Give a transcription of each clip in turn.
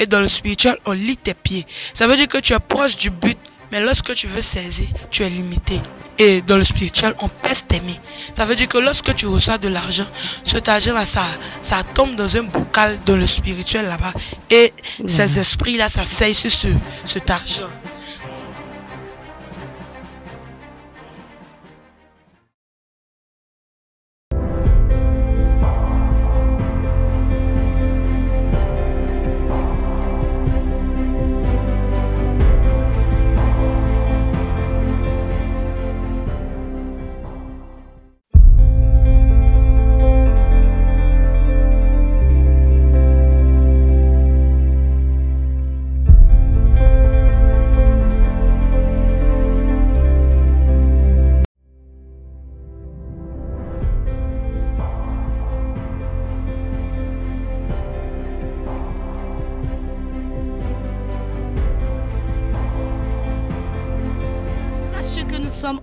Et dans le spirituel, on lit tes pieds. Ça veut dire que tu es proche du but, mais lorsque tu veux saisir, tu es limité. Et dans le spirituel, on pèse tes mains. Ça veut dire que lorsque tu reçois de l'argent, cet argent-là, ça tombe dans un bocal dans le spirituel là-bas. Et ces esprits-là, ça saisit sur cet argent.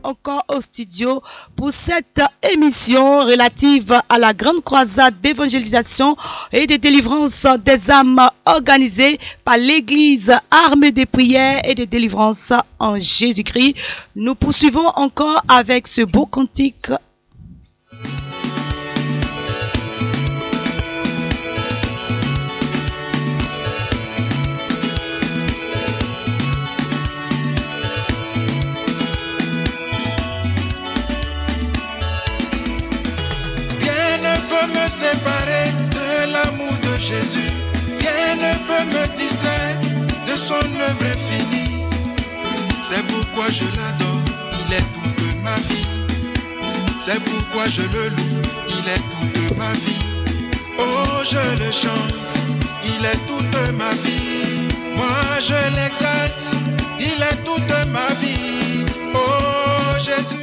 Encore au studio pour cette émission relative à la grande croisade d'évangélisation et de délivrance des âmes organisée par l'église armée de prières et de délivrance en Jésus-Christ. Nous poursuivons encore avec ce beau cantique. Séparer de l'amour de Jésus, rien ne peut me distraire de son œuvre infinie. C'est pourquoi je l'adore, il est toute ma vie. C'est pourquoi je le loue, il est toute ma vie. Oh, je le chante, il est toute ma vie. Moi je l'exalte, il est toute ma vie. Oh Jésus.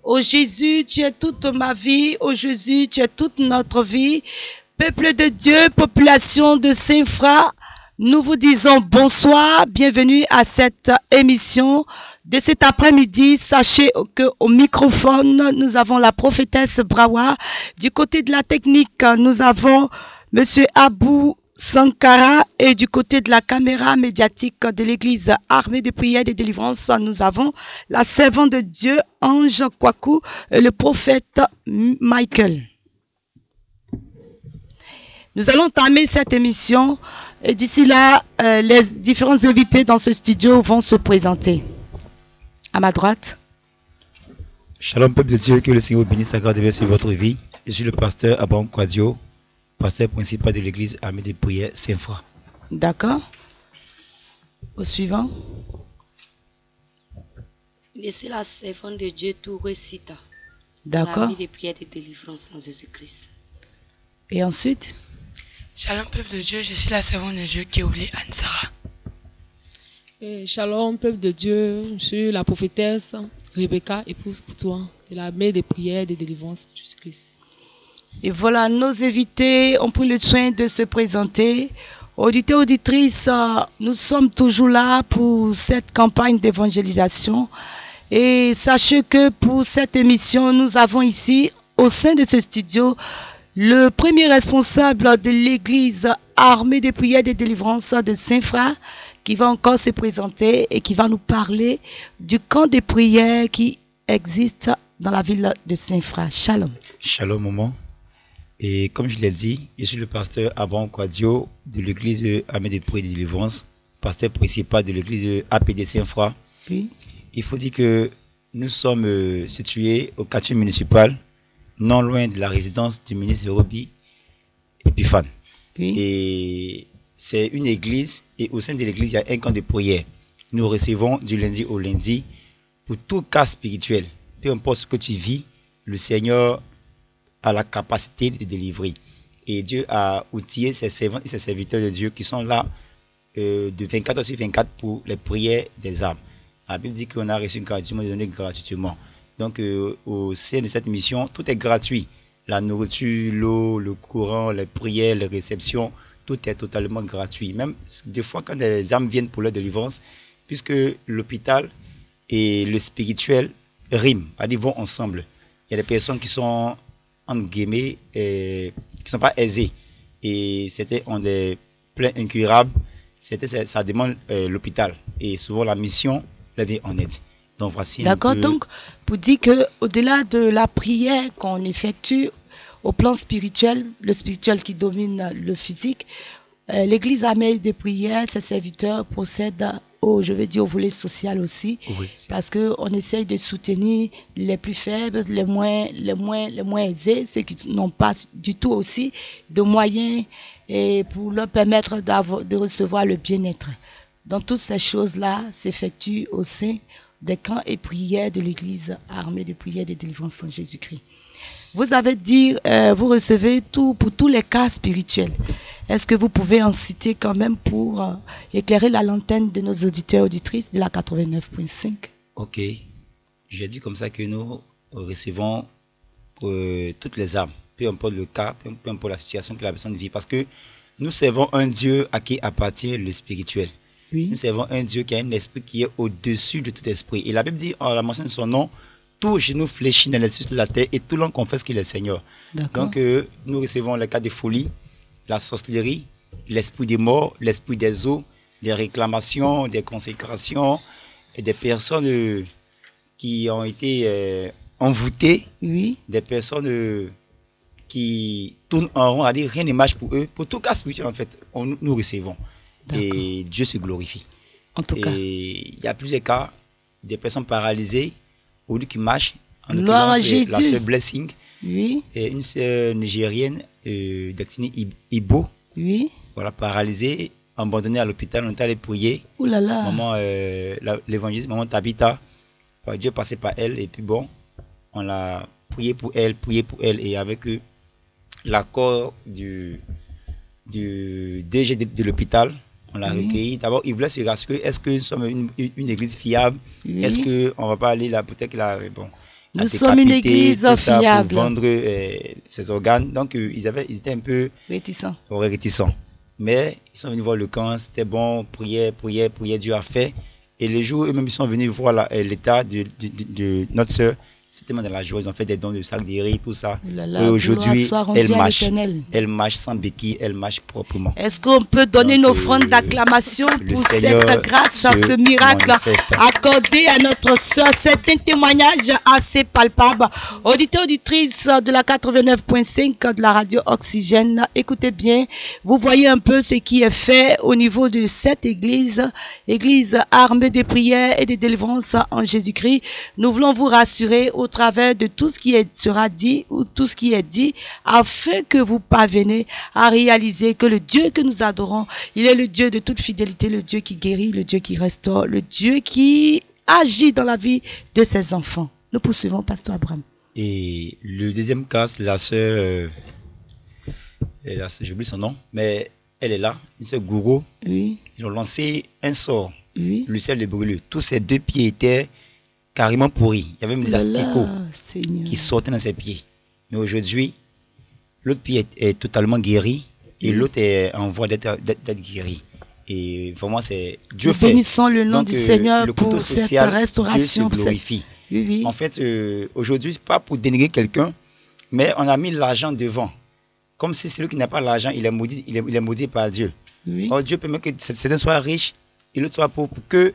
Ô Jésus, tu es toute ma vie. Ô Jésus, tu es toute notre vie. Peuple de Dieu, population de Saint-Fra, nous vous disons bonsoir. Bienvenue à cette émission de cet après-midi. Sachez qu'au microphone, nous avons la prophétesse Brawa. Du côté de la technique, nous avons Monsieur Abou Sankara, et du côté de la caméra médiatique de l'église armée de prières et de délivrance, nous avons la servante de Dieu, Ange Kwaku, et le prophète Michael. Nous allons entamer cette émission et d'ici là, les différents invités dans ce studio vont se présenter. À ma droite. Shalom peuple de Dieu, que le Seigneur bénisse sa grâce sur votre vie. Je suis le pasteur Abraham Kwadio, pasteur principal de l'église armée de prières Saint-Fra. D'accord. Au suivant. Laissez la servante de Dieu tout récita. D'accord. La vie de prière et de délivrance en Jésus-Christ. Et ensuite. Shalom peuple de Dieu, je suis la servante de Dieu Kéoulé Ansara. Shalom peuple de Dieu, je suis la prophétesse Rebecca, épouse Coutoua, de l'armée de prières et de délivrance en Jésus-Christ. Et voilà, nos invités ont pris le soin de se présenter. Auditeurs, auditrices, nous sommes toujours là pour cette campagne d'évangélisation. Et sachez que pour cette émission, nous avons ici, au sein de ce studio, le premier responsable de l'église armée des prières de délivrance de Saint-Fra, qui va encore se présenter et qui va nous parler du camp de prières qui existe dans la ville de Saint-Fra. Shalom. Shalom, maman. Et comme je l'ai dit, je suis le pasteur Abraham Kwadio de l'église armée des prières de délivrance, pasteur principal de l'église APD Saint-Fra. Oui. Il faut dire que nous sommes situés au quartier municipal, non loin de la résidence du ministre Roby Epiphane. Oui. Et c'est une église, et au sein de l'église, il y a un camp de prière. Nous recevons du lundi au lundi pour tout cas spirituel. Peu importe ce que tu vis, le Seigneur a la capacité de te délivrer. Et Dieu a outillé ses servants et ses serviteurs de Dieu qui sont là de 24 heures sur 24 pour les prières des âmes. La Bible dit qu'on a reçu gratuitement et donné gratuitement. Donc au sein de cette mission, tout est gratuit. La nourriture, l'eau, le courant, les prières, les réceptions, tout est totalement gratuit. Même des fois quand les âmes viennent pour leur délivrance, puisque l'hôpital et le spirituel riment, ils vont ensemble. Il y a des personnes qui sont, entre guillemets, qui ne sont pas aisées. Et certains ont des plein, incurable, ça demande l'hôpital. Et souvent, la mission leur vient en aide. Donc, voici D'accord, un peu... donc, pour dire qu'au-delà de la prière qu'on effectue au plan spirituel, le spirituel qui domine le physique, l'Église armée de prière, ses serviteurs procèdent au volet social aussi, Oui, c'est ça. parce qu'on essaye de soutenir les plus faibles, les moins aisés, ceux qui n'ont pas du tout aussi de moyens et pour leur permettre de recevoir le bien-être. Donc toutes ces choses-là s'effectuent au sein des camps et prières de l'Église armée de prière de délivrance en Jésus-Christ. Vous avez dit, vous recevez tout pour tous les cas spirituels. Est-ce que vous pouvez en citer quand même pour éclairer la lanterne de nos auditeurs et auditrices de la 89.5? Ok. J'ai dit comme ça que nous recevons toutes les âmes, peu importe le cas, peu importe la situation que la personne vit, parce que nous servons un Dieu à qui appartient le spirituel. Oui. Nous servons un Dieu qui a un esprit qui est au-dessus de tout esprit. Et la Bible dit, en la mention de son nom, tout genou fléchit dans les cieux de la terre et tout l'homme confesse qu'il est Seigneur. Donc nous recevons les cas de folie, la sorcellerie, l'esprit des morts, l'esprit des eaux, des réclamations, des consécrations et des personnes qui ont été envoûtées, Oui. des personnes qui tournent en rond, à dire rien ne marche pour eux. Pour tout cas spirituel en fait, nous recevons. Et Dieu se glorifie. En tout cas. Et il y a plusieurs cas, des personnes paralysées, au lieu qui marchent. En Gloire à l'occurrence, la Jésus. sœur Blessing, Oui. et une sœur nigérienne d'ethnie Ibo, Oui. voilà, paralysée, abandonnée à l'hôpital. On est allé prier. Ouh là là. Maman, l'évangéliste, maman Tabitha, Dieu passait par elle, et puis bon, on a prié pour elle, et avec l'accord du DG de l'hôpital, on l'a recueilli. D'abord, il voulait se rassurer, est-ce que nous sommes une église fiable? Oui. Est-ce qu'on ne va pas aller là, peut-être qu'il a, bon, Nous sommes une église tout ça fiable. pour vendre ses organes. Donc, ils étaient un peu réticents. Mais ils sont venus voir le camp, c'était bon, prière, Dieu a fait. Et les jours, eux-mêmes, ils sont venus voir l'état de notre soeur. C'était dans la joie, ils ont fait des dons de sacs de riz, tout ça. Et aujourd'hui, elle marche sans béquille, elle marche proprement. Est-ce qu'on peut donner une offrande d'acclamation pour cette grâce, ce miracle accordé à notre soeur? C'est un témoignage assez palpable. Auditeurs, auditrices de la 89.5 de la radio Oxygène, écoutez bien, vous voyez un peu ce qui est fait au niveau de cette église armée de prière et de délivrance en Jésus-Christ. Nous voulons vous rassurer au travers de tout ce qui sera dit ou tout ce qui est dit, afin que vous parvenez à réaliser que le Dieu que nous adorons, il est le Dieu de toute fidélité, le Dieu qui guérit, le Dieu qui restaure, le Dieu qui agit dans la vie de ses enfants. Nous poursuivons, Pasteur Abraham. Et le deuxième cas, c'est la sœur, j'oublie son nom, mais elle est là, une sœur Gourou. Oui. Ils ont lancé un sort, Oui. le ciel de brûleux. Tous ses deux pieds étaient carrément pourris. Il y avait même des asticots qui sortaient dans ses pieds. Mais aujourd'hui, l'autre pied est totalement guéri et l'autre est en voie d'être guéri. Et vraiment, c'est Dieu fait. Bénissons le nom du Seigneur le pour cette restauration. Dieu se glorifie. Oui. En fait, aujourd'hui, c'est pas pour dénigrer quelqu'un, mais on a mis l'argent devant. Comme si celui qui n'a pas l'argent, il est maudit par Dieu. Oui. Or, Dieu permet que certains soient riches et l'autre soit pauvre, pour que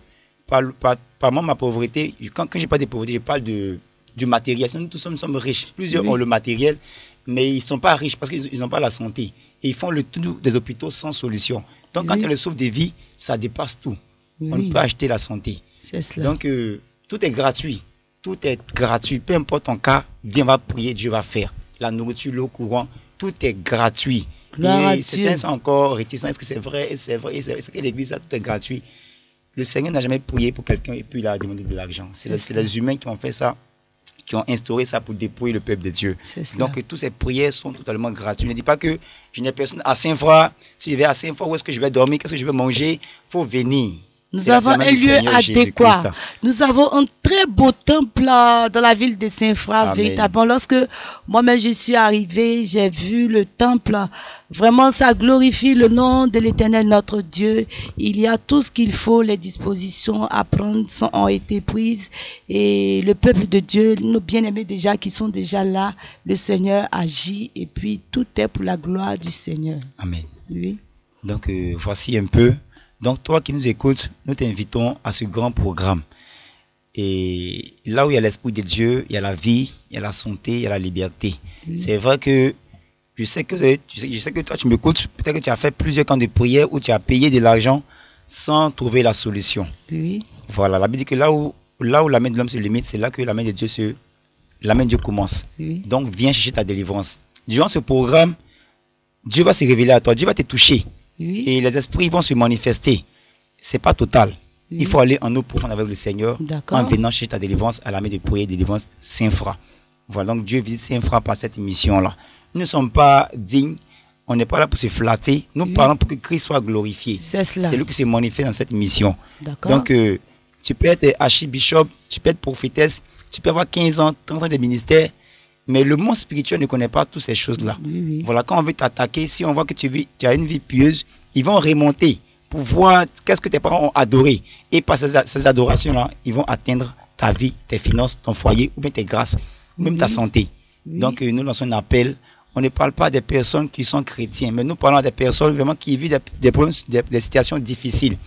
par moi, ma pauvreté, quand je parle de pauvreté, je parle du matériel. Nous tous sommes riches. Plusieurs ont le matériel, mais ils ne sont pas riches parce qu'ils n'ont pas la santé. Et ils font le tour des hôpitaux sans solution. Donc, quand il y a le sauve des vies, ça dépasse tout. On ne peut acheter la santé. C'est cela. Donc, tout est gratuit. Tout est gratuit. Peu importe ton cas, viens, va prier, Dieu va faire. La nourriture, l'eau courant, tout est gratuit. Et certains sont encore réticents. Est-ce que c'est vrai? Est-ce que l'église, ça, tout est gratuit? Le Seigneur n'a jamais prié pour quelqu'un et puis il a demandé de l'argent. C'est les humains qui ont fait ça, qui ont instauré ça pour dépouiller le peuple de Dieu. Donc toutes ces prières sont totalement gratuites. Ne dis pas que je n'ai personne à Saint-Froid. Si je vais à Saint-Froid, où est-ce que je vais dormir? Qu'est-ce que je vais manger? Il faut venir. Nous avons un lieu adéquat. Nous avons un très beau temple dans la ville de Saint-Froid. Véritablement, lorsque moi-même je suis arrivé, j'ai vu le temple. Vraiment, ça glorifie le nom de l'Éternel, notre Dieu. Il y a tout ce qu'il faut, les dispositions à prendre ont été prises. Et le peuple de Dieu, nos bien-aimés déjà qui sont déjà là, le Seigneur agit. Et puis, tout est pour la gloire du Seigneur. Amen. Oui. Donc, voici un peu. Donc, toi qui nous écoutes, nous t'invitons à ce grand programme. Et là où il y a l'Esprit de Dieu, il y a la vie, il y a la santé, il y a la liberté. C'est vrai que je sais que toi tu m'écoutes, peut-être que tu as fait plusieurs camps de prière où tu as payé de l'argent sans trouver la solution. Oui. Voilà, la Bible dit que là où la main de l'homme se limite, c'est là que la main de Dieu commence. Oui. Donc viens chercher ta délivrance. Durant ce programme, Dieu va se révéler à toi, Dieu va te toucher. Oui. Et les esprits vont se manifester. C'est pas total. Oui. Il faut aller en eau profonde avec le Seigneur D'accord. en venant chercher ta délivrance à la main de prière de délivrance Saint-Fra. Voilà, donc Dieu visite Saint-Fra par cette émission-là. Nous ne sommes pas dignes, on n'est pas là pour se flatter. Nous Oui. parlons pour que Christ soit glorifié. C'est cela. C'est lui qui se manifeste dans cette émission. D'accord. Donc, tu peux être archibishop, tu peux être prophétesse, tu peux avoir 15 ans, 30 ans de ministère, mais le monde spirituel ne connaît pas toutes ces choses-là. Oui, oui. Voilà, quand on veut t'attaquer, si on voit que tu as une vie pieuse, ils vont remonter pour voir qu'est-ce que tes parents ont adoré. Et par ces adorations-là, ils vont atteindre ta vie, tes finances, ton foyer, ou bien tes grâces, ou même ta santé. Oui. Donc, nous lançons un appel. On ne parle pas des personnes qui sont chrétiens, mais nous parlons des personnes vraiment qui vivent des problèmes, des situations difficiles.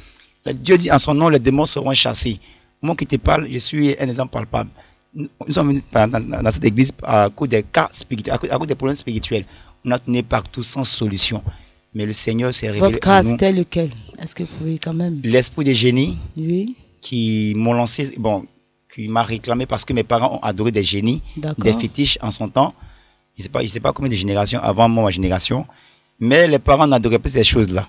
Dieu dit en son nom, les démons seront chassés. Moi qui te parle, je suis un exemple palpable. Nous sommes venus dans cette église à cause des cas spirituels, à cause des problèmes spirituels. On a tourné partout sans solution. Mais le Seigneur s'est révélé Votre cas, à nous. c'était lequel? Est-ce que vous pouvez quand même? L'esprit des génies Oui. qui m'ont lancé, qui m'a réclamé parce que mes parents ont adoré des génies, D'accord. des fétiches en son temps. Je ne sais pas combien de générations avant moi, ma génération. Mais les parents n'adoraient plus ces choses-là.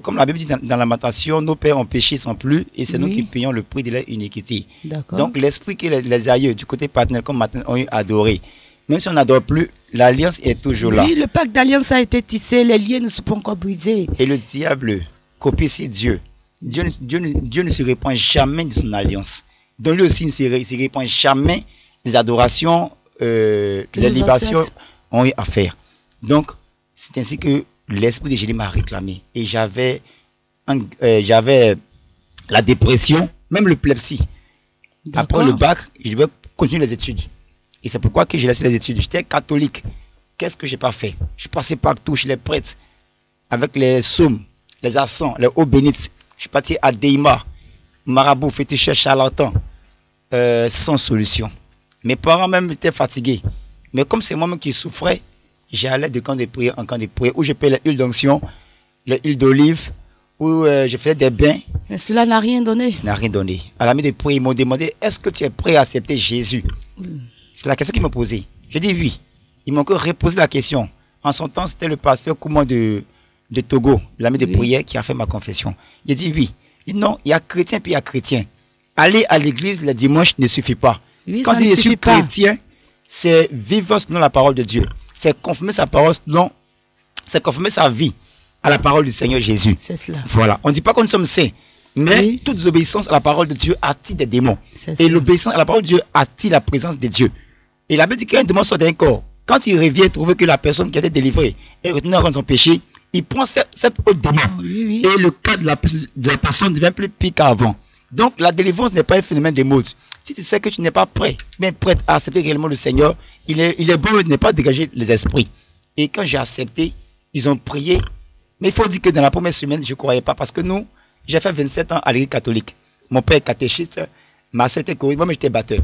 Comme la Bible dit dans Lamentation, nos pères ont péché sans plus et c'est nous Oui. qui payons le prix de leur iniquité. D'accord. Donc l'esprit que les aïeux du côté paternel comme maternel ont adoré, même si on n'adore plus, l'alliance est toujours là. Oui, le pacte d'alliance a été tissé, les liens ne sont pas encore brisés. Et le diable copie sur Dieu. Dieu ne se répand jamais de son alliance. Donc lui aussi ne se répand jamais des adorations, les nos libations ancêtres ont eu à faire. Donc c'est ainsi que l'esprit de Jésus m'a réclamé. Et j'avais la dépression, même l'épilepsie. Après le bac, je devais continuer les études. Et c'est pourquoi que j'ai laissé les études. J'étais catholique. Qu'est-ce que j'ai pas fait? Je passais partout chez les prêtres, avec les psaumes, les accents, les eaux bénites. Je suis parti à Deima, marabout, féticheur, charlatan, sans solution. Mes parents même étaient fatigués. Mais comme c'est moi-même qui souffrais, j'allais de camp de prière en camp de prière, où je paie les huiles d'onction, les huiles d'olive, où je faisais des bains. Mais cela n'a rien donné. N'a rien donné. À la main de prière, ils m'ont demandé, est-ce que tu es prêt à accepter Jésus? C'est la question qu'ils m'ont posée. Je dis oui. Ils m'ont encore reposé la question. En son temps, c'était le pasteur Kouma de Togo, l'ami de prière, qui a fait ma confession. Il dit oui. Il dit non, il y a chrétien puis il y a chrétien. Aller à l'église le dimanche ne suffit pas. Oui, quand ça il dit ne je suis suffit pas. chrétien, c'est vivre selon la parole de Dieu. C'est confirmer sa parole selon, c'est confirmer sa vie à la parole du Seigneur Jésus. C'est cela. Voilà. On ne dit pas que nous sommes saints, mais Oui. toute obéissance à la parole de Dieu attire des démons. C'est Et cela. l'obéissance à la parole de Dieu attire la présence de Dieu. Et la Bible dit qu'un démon sort d'un corps. Quand il revient trouver que la personne qui a été délivrée est retenue dans son péché, il prend cette autre démon. Oui, oui. Et le cas de la personne devient plus pire qu'avant. Donc la délivrance n'est pas un phénomène de mode. Si tu sais que tu n'es pas prêt, bien prête à accepter réellement le Seigneur, il est bon de ne pas dégager les esprits. Et quand j'ai accepté, ils ont prié. Mais il faut dire que dans la première semaine, je ne croyais pas. Parce que nous, j'ai fait 27 ans à l'église catholique. Mon père est catéchiste, ma soeur était choriste, moi j'étais batteur.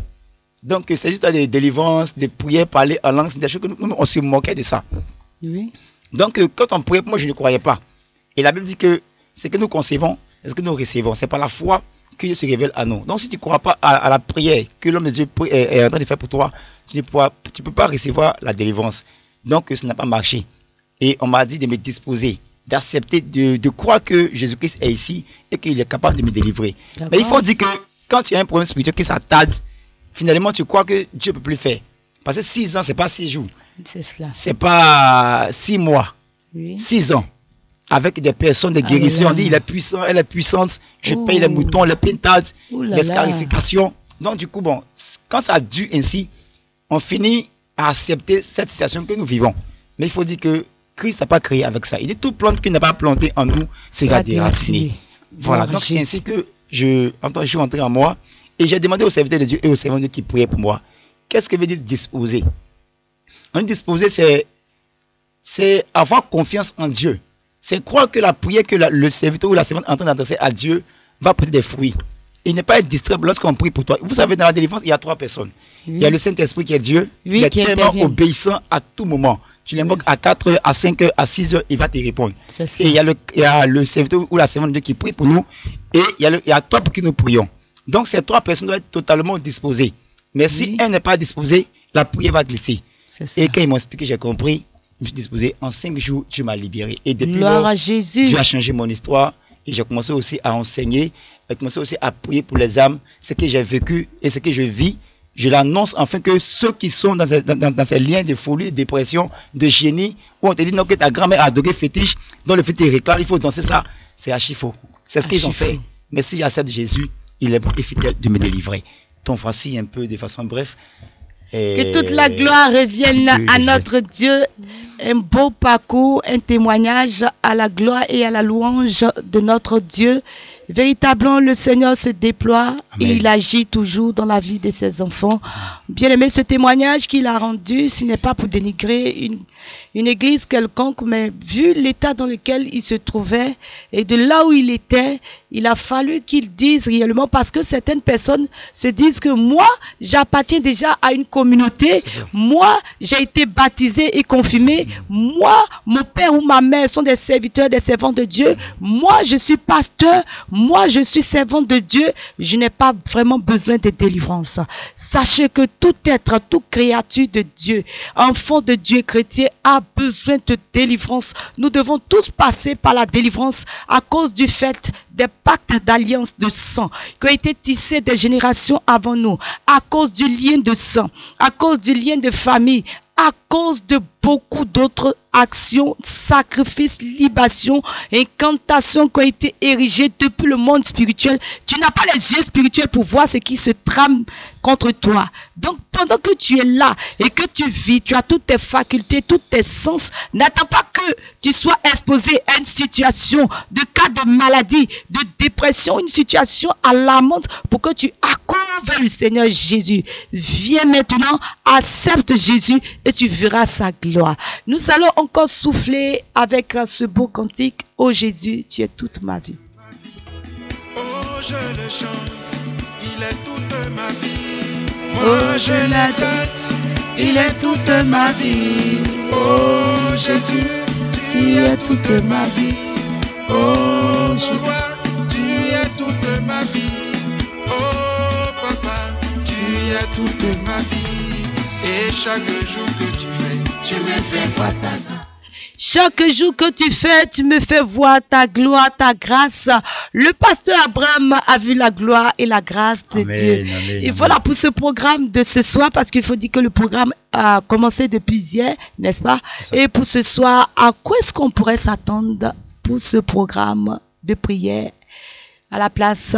Donc c'est juste des délivrances, des prières, parler en langue, c'est des choses que nous, on se moquait de ça. Oui. Donc quand on priait, moi je ne croyais pas. Et la Bible dit que ce que nous concevons, c'est ce que nous recevons. C'est par la foi que Dieu se révèle à nous. Donc si tu ne crois pas à la prière que l'homme de Dieu est en train de faire pour toi, tu ne peux pas recevoir la délivrance. Donc ça n'a pas marché. Et on m'a dit de me disposer, d'accepter, de croire que Jésus-Christ est ici et qu'il est capable de me délivrer. Mais il faut dire que quand tu as un problème spirituel qui s'attarde, finalement tu crois que Dieu ne peut plus faire. Parce que 6 ans, ce n'est pas 6 jours. C'est cela. Ce n'est pas 6 mois. Oui. 6 ans. Avec des personnes de guérison, on dit il est puissant, elle est puissante, je paye les moutons, les pintades, les scarifications. Donc du coup, bon, quand ça dure ainsi, on finit à accepter cette situation que nous vivons. Mais il faut dire que Christ n'a pas créé avec ça. Il dit toute plante qui n'a pas planté en nous sera déracinée. Voilà, donc c'est ainsi que je suis entré en moi et j'ai demandé aux serviteurs de Dieu et aux serviteurs de Dieu qui priaient pour moi. Qu'est-ce que veut dire disposer? Disposer, c'est avoir confiance en Dieu. C'est croire que la prière que le serviteur ou la servante est en train d'adresser à Dieu va porter des fruits. Il n'est pas être distrait lorsqu'on prie pour toi. Vous savez, dans la délivrance, il y a 3 personnes. Oui. Il y a le Saint-Esprit qui est Dieu, Oui, il est qui tellement intervient. obéissant à tout moment. Tu l'invoques à 4 heures, à 5 heures, à 6 heures, il va te répondre. C'est ça. Et il y a le serviteur ou la servante de Dieu qui prie pour nous. Et il y a toi pour qui nous prions. Donc ces 3 personnes doivent être totalement disposées. Mais si Oui. elle n'est pas disposée, la prière va glisser. C'est ça. Et quand ils m'ont expliqué, j'ai compris, je me suis disposé. En 5 jours, Dieu m'a libéré. Et depuis Gloire lors, à Jésus. Dieu a changé mon histoire. Et j'ai commencé aussi à enseigner. J'ai commencé aussi à prier pour les âmes. Ce que j'ai vécu et ce que je vis, je l'annonce afin que ceux qui sont dans ces liens de folie, de dépression, de génie, où on te dit non, que ta grand-mère a adoré fétiche, dont le fétiche réclame, il faut danser ça, c'est archi faux. C'est ce qu'ils ont Archi fait. faux. Mais si j'accepte Jésus, il est bon et fidèle de me délivrer. Donc voici un peu de façon bref. Que toute la gloire revienne à notre Dieu. Un beau parcours, un témoignage à la gloire et à la louange de notre Dieu. Véritablement, le Seigneur se déploie et Amen. il agit toujours dans la vie de ses enfants. Bien aimé, ce témoignage qu'il a rendu, ce n'est pas pour dénigrer une église quelconque, mais vu l'état dans lequel il se trouvait et de là où il était, il a fallu qu'il dise réellement, parce que certaines personnes se disent que moi, j'appartiens déjà à une communauté, C'est ça. moi, j'ai été baptisé et confirmé, moi, mon père ou ma mère sont des serviteurs, des servants de Dieu, moi, je suis pasteur, moi, je suis servant de Dieu, je n'ai pas vraiment besoin de délivrance. Sachez que tout être, toute créature de Dieu, enfant de Dieu chrétien, a besoin de délivrance. Nous devons tous passer par la délivrance à cause du fait des pactes d'alliance de sang qui ont été tissés des générations avant nous, à cause du lien de sang, à cause du lien de famille, à cause de beaucoup d'autres actions, sacrifices, libations, incantations qui ont été érigées depuis le monde spirituel. Tu n'as pas les yeux spirituels pour voir ce qui se trame contre toi. Donc, pendant que tu es là et que tu vis, tu as toutes tes facultés, tous tes sens, n'attends pas que tu sois exposé à une situation de cas de maladie, de dépression, une situation alarmante pour que tu accours vers le Seigneur Jésus. Viens maintenant, accepte Jésus et tu verras sa gloire. Nous allons encore souffler avec ce beau cantique. Oh Jésus, tu es toute ma vie. Oh, je le chante, il est toute ma vie. Oh, Moi, je je l'exalte, Il est toute ma vie. Oh, Jésus, tu es toute ma vie. Oh, mon roi, tu es toute ma vie. Oh, papa, tu es toute ma vie. Et chaque jour que tu fais, tu me fais voir ta grâce. Chaque jour que tu fais, tu me fais voir ta gloire, ta grâce. Le pasteur Abraham a vu la gloire et la grâce de Amen, Dieu. amen, Et amen. voilà pour ce programme de ce soir, parce qu'il faut dire que le programme a commencé depuis hier, n'est-ce pas? C'est ça. Et pour ce soir, à quoi est-ce qu'on pourrait s'attendre pour ce programme de prière à la place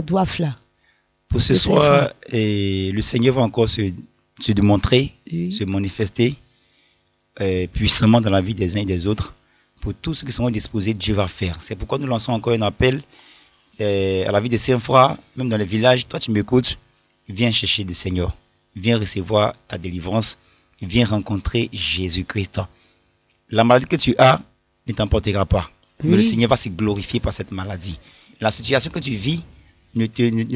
d'Ouafla? Pour ce Le soir, le Seigneur va encore se démontrer, Oui. se manifester puissamment dans la vie des uns et des autres. Pour tous ceux qui seront disposés, Dieu va faire. C'est pourquoi nous lançons encore un appel à la vie des saints frères, même dans les villages. Toi, tu m'écoutes, viens chercher le Seigneur. Viens recevoir ta délivrance. Viens rencontrer Jésus-Christ. La maladie que tu as ne t'emportera pas. Mais Oui. le Seigneur va se glorifier par cette maladie. La situation que tu vis ne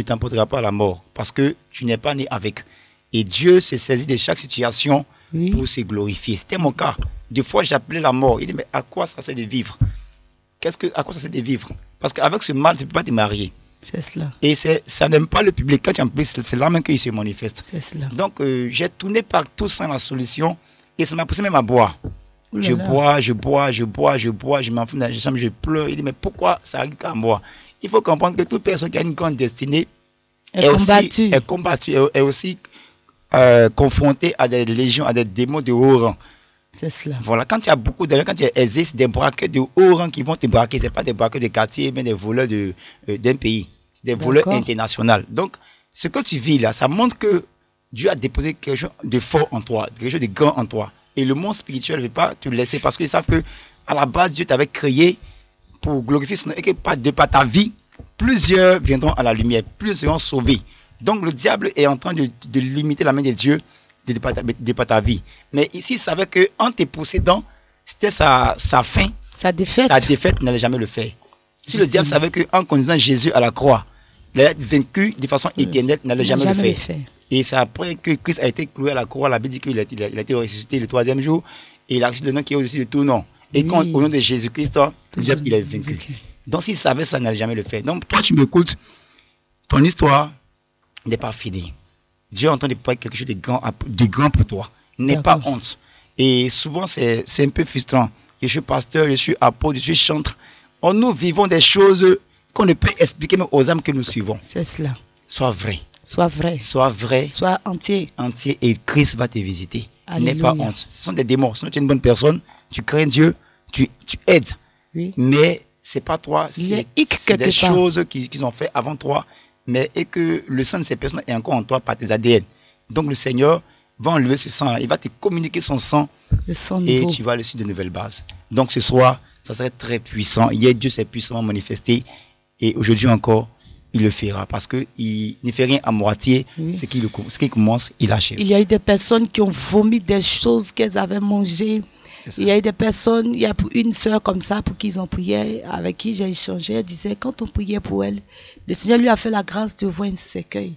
t'emportera pas à la mort, parce que tu n'es pas né avec. Et Dieu se saisit de chaque situation Oui. pour se glorifier. C'était mon cas. Des fois, j'appelais la mort. Il dit, mais à quoi ça sert de vivre? À quoi ça sert de vivre? Parce qu'avec ce mal, tu ne peux pas te marier. C'est cela. Et ça n'aime pas le public. Quand tu en plus, c'est là même qu'il se manifeste. C'est cela. Donc, j'ai tourné partout sans la solution. Et ça m'a poussé même à boire. Ouh là Je là. bois, je m'en fous, je pleure. Il dit, mais pourquoi ça arrive qu'à moi? Il faut comprendre que toute personne qui a une grande destinée Est combattue. est aussi confrontée à des légions, à des démons de haut rang. C'est cela. Voilà, quand tu as beaucoup d'argent, quand tu es aisé, c'est des braqueurs de haut rang qui vont te braquer. Ce n'est pas des braqueurs de quartier, mais des voleurs d'un pays. C'est des voleurs D'accord. internationaux. Donc, ce que tu vis là, ça montre que Dieu a déposé quelque chose de fort en toi, quelque chose de grand en toi. Et le monde spirituel ne veut pas te laisser parce qu'ils savent que à la base, Dieu t'avait créé pour glorifier son nom et que par ta vie, plusieurs viendront à la lumière, plusieurs seront sauvés. Donc, le diable est en train de limiter la main de Dieu de par ta vie. Mais ici, il savait qu'en te possédant, c'était sa fin Sa défaite. Sa défaite n'allait jamais le faire. Si le Justement. diable savait qu'en conduisant Jésus à la croix, il allait être vaincu de façon éternelle, il n'allait jamais le faire. Et c'est après que Christ a été cloué à la croix, la Bible dit qu'il a été ressuscité le 3e jour, et il a reçu le nom qui est au-dessus de tout nom. Et Oui. quand, au nom de Jésus-Christ, le diable, il est vaincu. Donc s'il savait ça, il n'allait jamais le faire. Donc toi, tu m'écoutes, ton histoire n'est pas finie. Dieu est en train de préparer quelque chose de grand pour toi. N'aie pas D'accord. honte. Et souvent, c'est un peu frustrant. Je suis pasteur, je suis apôtre, je suis chantre. Nous vivons des choses qu'on ne peut expliquer même aux âmes que nous suivons. C'est cela. Sois vrai. Sois vrai. Sois vrai, Sois entier. entier, et Christ va te visiter. N'aie pas Alléluia. honte. Ce sont des démons. Sinon, tu es une bonne personne, tu crains Dieu, tu aides. Oui. Mais c'est pas toi, Il y a c'est hic des quelque part. choses qu'ils ont fait avant toi, mais et que le sang de ces personnes est encore en toi par tes ADN. Donc le Seigneur va enlever ce sang, il va te communiquer son sang Le sang et nouveau. tu vas aller sur de nouvelles bases. Donc ce soir, ça serait très puissant. Hier, Dieu s'est puissamment manifesté et aujourd'hui encore, il le fera parce qu'il ne fait rien à moitié. Oui. Ce qui commence, il achève. Il y a eu des personnes qui ont vomi des choses qu'elles avaient mangées. C'est ça. Il y a eu des personnes, il y a une sœur comme ça pour qui ils ont prié, avec qui j'ai échangé. Elle disait, quand on priait pour elle, le Seigneur lui a fait la grâce de voir un cercueil.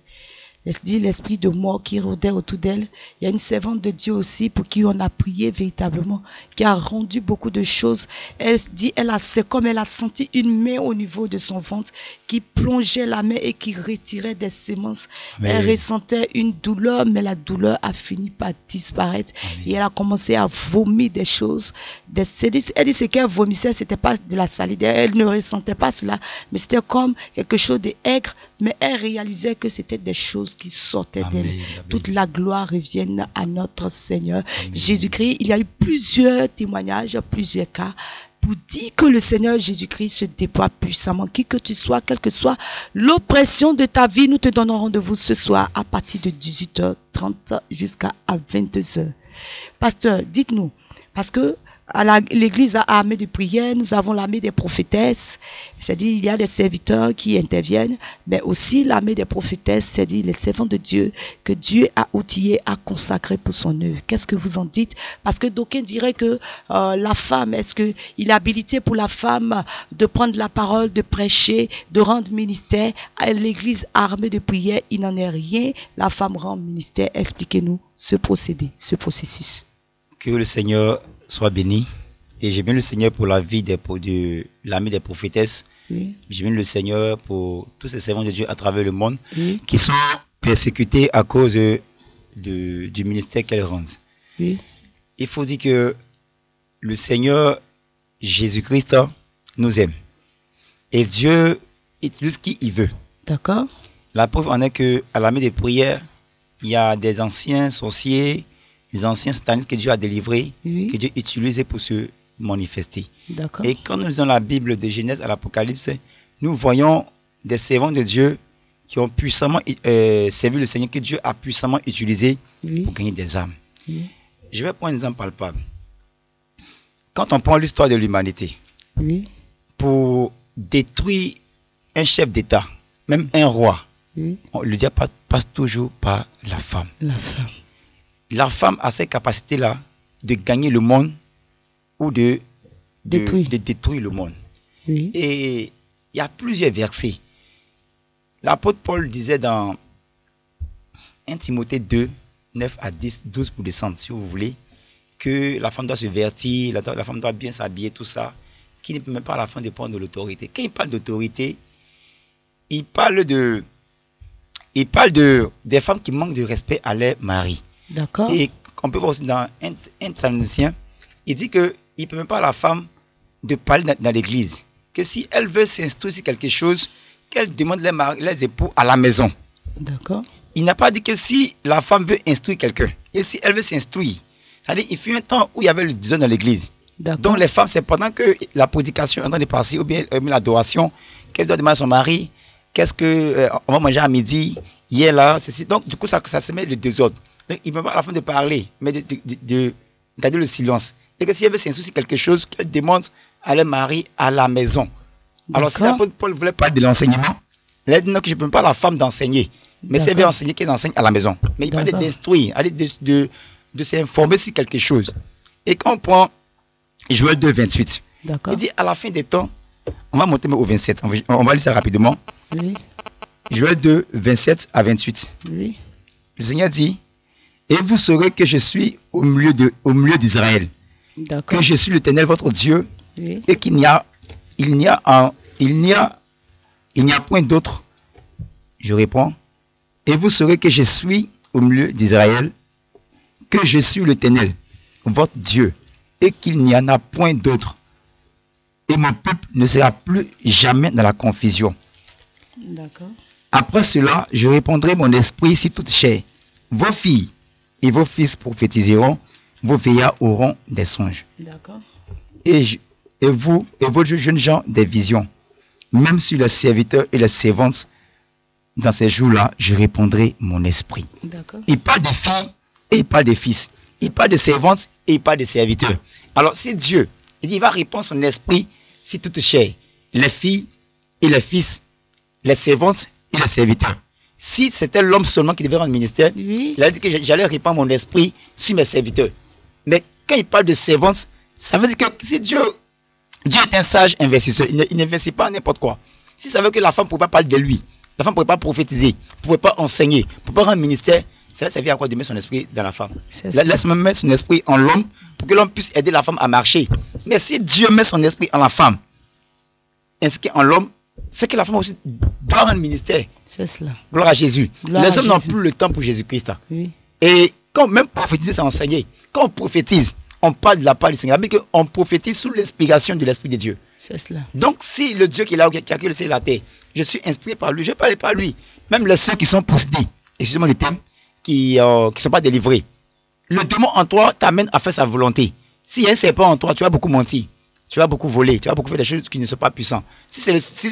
Elle dit l'esprit de mort qui rôdait autour d'elle. Il y a une servante de Dieu aussi pour qui on a prié véritablement, qui a rendu beaucoup de choses. Elle dit, c'est comme elle a senti une main au niveau de son ventre qui plongeait la main et qui retirait des semences. Amen. Elle ressentait une douleur, mais la douleur a fini par disparaître. Amen. Et elle a commencé à vomir des choses. Elle dit ce qu'elle vomissait, c'était pas de la salive. Elle ne ressentait pas cela, mais c'était comme quelque chose d'aigre. Mais elle réalisait que c'était des choses qui sortaient Amen. d'elle. Amen. Toute la gloire revienne à notre Seigneur Amen. Jésus-Christ. Il y a eu plusieurs témoignages, plusieurs cas pour dire que le Seigneur Jésus-Christ se déploie puissamment. Qui que tu sois, quelle que soit l'oppression de ta vie, nous te donnons rendez-vous ce soir à partir de 18h30 jusqu'à 22h. Pasteur, dites-nous, parce que l'église a armée de prière, nous avons l'armée des prophétesses, c'est-à-dire il y a des serviteurs qui interviennent, mais aussi l'armée des prophétesses, c'est-à-dire les servants de Dieu que Dieu a outillés, a consacrés pour son œuvre. Qu'est-ce que vous en dites? Parce que d'aucuns diraient que la femme, est-ce qu'il est habilité pour la femme de prendre la parole, de prêcher, de rendre ministère? À l'église armée de prière, il n'en est rien. La femme rend ministère. Expliquez-nous ce procédé, ce processus. Que le Seigneur soit béni. Et je bénis le Seigneur pour la vie de l'ami des prophétesses. Oui, Je bénis le Seigneur pour tous ces servants de Dieu à travers le monde oui, qui sont persécutés à cause du ministère qu'elles rendent. oui. Il faut dire que le Seigneur Jésus-Christ nous aime. Et Dieu utilise qui il veut. D'accord. La preuve en est qu'à l'armée des prières, il y a des anciens sorciers, des anciens satanistes que Dieu a délivrés, Oui, que Dieu utilisait pour se manifester. d'accord. Et quand nous lisons la Bible de Genèse à l'Apocalypse, nous voyons des servants de Dieu qui ont puissamment servi le Seigneur, que Dieu a puissamment utilisé Oui, pour gagner des âmes. oui, Je vais prendre un exemple palpable. Quand on prend l'histoire de l'humanité, oui, pour détruire un chef d'État, même un roi, oui. le diable passe toujours par la femme. La femme. La femme a cette capacité-là de gagner le monde ou de détruire le monde. Oui, Et il y a plusieurs versets. L'apôtre Paul disait dans 1 Timothée 2, 9 à 10, 12 pour descendre, si vous voulez, que la femme doit se vertir, la femme doit bien s'habiller, tout ça, qui ne permet pas à la femme de prendre de l'autorité. Quand il parle d'autorité, il parle des femmes qui manquent de respect à leur mari. d'accord. Et on peut voir aussi dans un Thessaloniciens, il dit qu'il ne permet pas à la femme de parler dans l'église. Que si elle veut s'instruire sur quelque chose, qu'elle demande les époux à la maison. D'accord. Il n'a pas dit que si la femme veut instruire quelqu'un, et si elle veut s'instruire, c'est-à-dire il fut un temps où il y avait le désordre dans l'église. D'accord. Donc les femmes, c'est pendant que la prédication est en train de passer, ou bien l'adoration, qu'elle doit demander à son mari, qu'est-ce que on va manger à midi, hier là, ceci. Donc du coup, ça se met le désordre. Donc il ne peut pas à la femme de parler, mais de garder le silence. Et que si elle veut s'instruire sur quelque chose, qu'elle demande à leur mari à la maison. Alors si l'apôtre Paul voulait parler de l'enseignement, il a dit non, que je ne peux pas la femme d'enseigner. Mais si elle veut enseigner, qu'elle enseigne à la maison. Mais il parlait d'instruire, de s'informer sur quelque chose. Et quand on prend Joël 2, 28, D'accord. Il dit à la fin des temps, on va monter au 27, on va lire ça rapidement. Oui. Joël 2, 27 à 28. Oui. Le Seigneur dit, et vous saurez que je suis au milieu d'Israël, D'accord. que je suis l'Éternel votre Dieu, Oui. et qu'il n'y a point d'autre. Je réponds, et vous saurez que je suis au milieu d'Israël, que je suis l'Éternel votre Dieu, et qu'il n'y en a point d'autre. Et mon peuple ne sera plus jamais dans la confusion. D'accord. Après cela, je répandrai mon esprit sur toute chair. Vos filles et vos fils prophétiseront, vos vieillards auront des songes. D'accord. Et vous et vos jeunes gens des visions. Même sur les serviteurs et les servantes, dans ces jours-là, je répandrai mon esprit. D'accord. Il parle des filles et il parle des fils. Il parle des servantes et il parle des serviteurs. Alors, si Dieu, il va répandre son esprit sur toute chair, les filles et les fils, les servantes et les serviteurs. Si c'était l'homme seulement qui devait rendre ministère, Oui. il a dit que j'allais répandre mon esprit sur mes serviteurs. Mais quand il parle de servantes, ça veut dire que si Dieu est un sage investisseur, il n'investit pas n'importe quoi. Si ça veut que la femme ne pouvait pas parler de lui, la femme ne pouvait pas prophétiser, ne pouvait pas enseigner, ne pouvait pas rendre ministère, ça servir à quoi de mettre son esprit dans la femme. Laisse-moi mettre son esprit en l'homme pour que l'homme puisse aider la femme à marcher. Mais si Dieu met son esprit en la femme, ainsi qu'en l'homme, c'est que la femme aussi doit rendre ministère. C'est cela. Gloire à Jésus. Gloire Les à hommes n'ont Jésus. plus le temps pour Jésus-Christ. Oui. Et quand même prophétiser, c'est enseigner. Quand on prophétise, on parle de la part du Seigneur. Mais qu'on prophétise sous l'inspiration de l'Esprit de Dieu. C'est cela. Donc, si le Dieu qui est là, qui a créé le ciel et la terre, je suis inspiré par lui, je vais parler par lui. Même les ceux qui sont possédés, excusez-moi le terme, qui ne sont pas délivrés. Le démon en toi t'amène à faire sa volonté. S'il y a un serpent en toi, tu vas beaucoup mentir. Tu vas beaucoup voler, tu vas beaucoup faire des choses qui ne sont pas puissantes. Si c'est l'esprit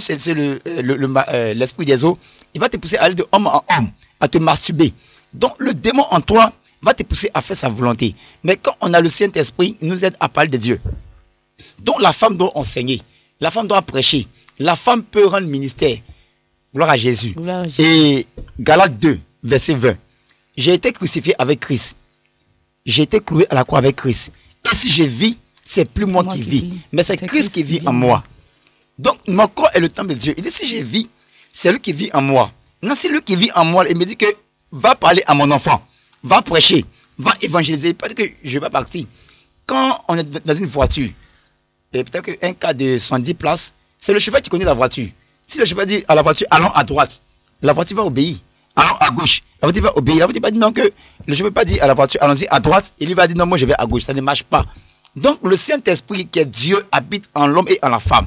des eaux, il va te pousser à aller de homme en homme, à te masturber. Donc le démon en toi va te pousser à faire sa volonté. Mais quand on a le Saint-Esprit, il nous aide à parler de Dieu. Donc la femme doit enseigner, la femme doit prêcher, la femme peut rendre ministère. Gloire à Jésus. Gloire à Jésus. Et Galates 2, verset 20. J'ai été crucifié avec Christ. J'ai été cloué à la croix avec Christ. Et si je vis, c'est plus moi qui vis, mais c'est Christ qui vit en moi. Donc, mon corps est le temple de Dieu. Il dit, si je vis, c'est lui qui vit en moi. Non, c'est lui qui vit en moi. Il me dit que va parler à mon enfant, va prêcher, va évangéliser. Peut-être que je ne vais pas partir. Quand on est dans une voiture, et peut-être qu'un cas de 110 places, c'est le chauffeur qui connaît la voiture. Si le chauffeur dit à la voiture, allons à droite, la voiture va obéir. Allons à gauche, la voiture va obéir. La voiture va dire non, que le chauffeur pas dire à la voiture, allons-y à droite, et lui va dire non, moi je vais à gauche. Ça ne marche pas. Donc le Saint-Esprit qui est Dieu habite en l'homme et en la femme.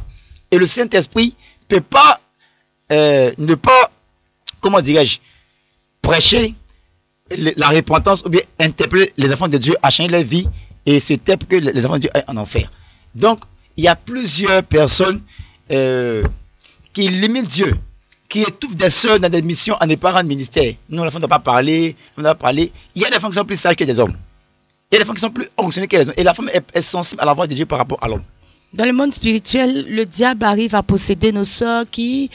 Et le Saint-Esprit ne peut pas, ne pas, comment dirais-je, prêcher la repentance ou bien interpeller les enfants de Dieu à changer leur vie et se taire pour que les enfants de Dieu aillent en enfer. Donc il y a plusieurs personnes qui limitent Dieu, qui étouffent des sœurs dans des missions à ne pas rendre ministère. Nous, la femme ne doit pas parler, on ne doit pas parler. Il y a des femmes qui sont plus sages que des hommes. Il y a des femmes qui sont plus fonctionnées que les hommes. Et la femme est sensible à la voix de Dieu par rapport à l'homme. Dans le monde spirituel, le diable arrive à posséder nos sœurs qui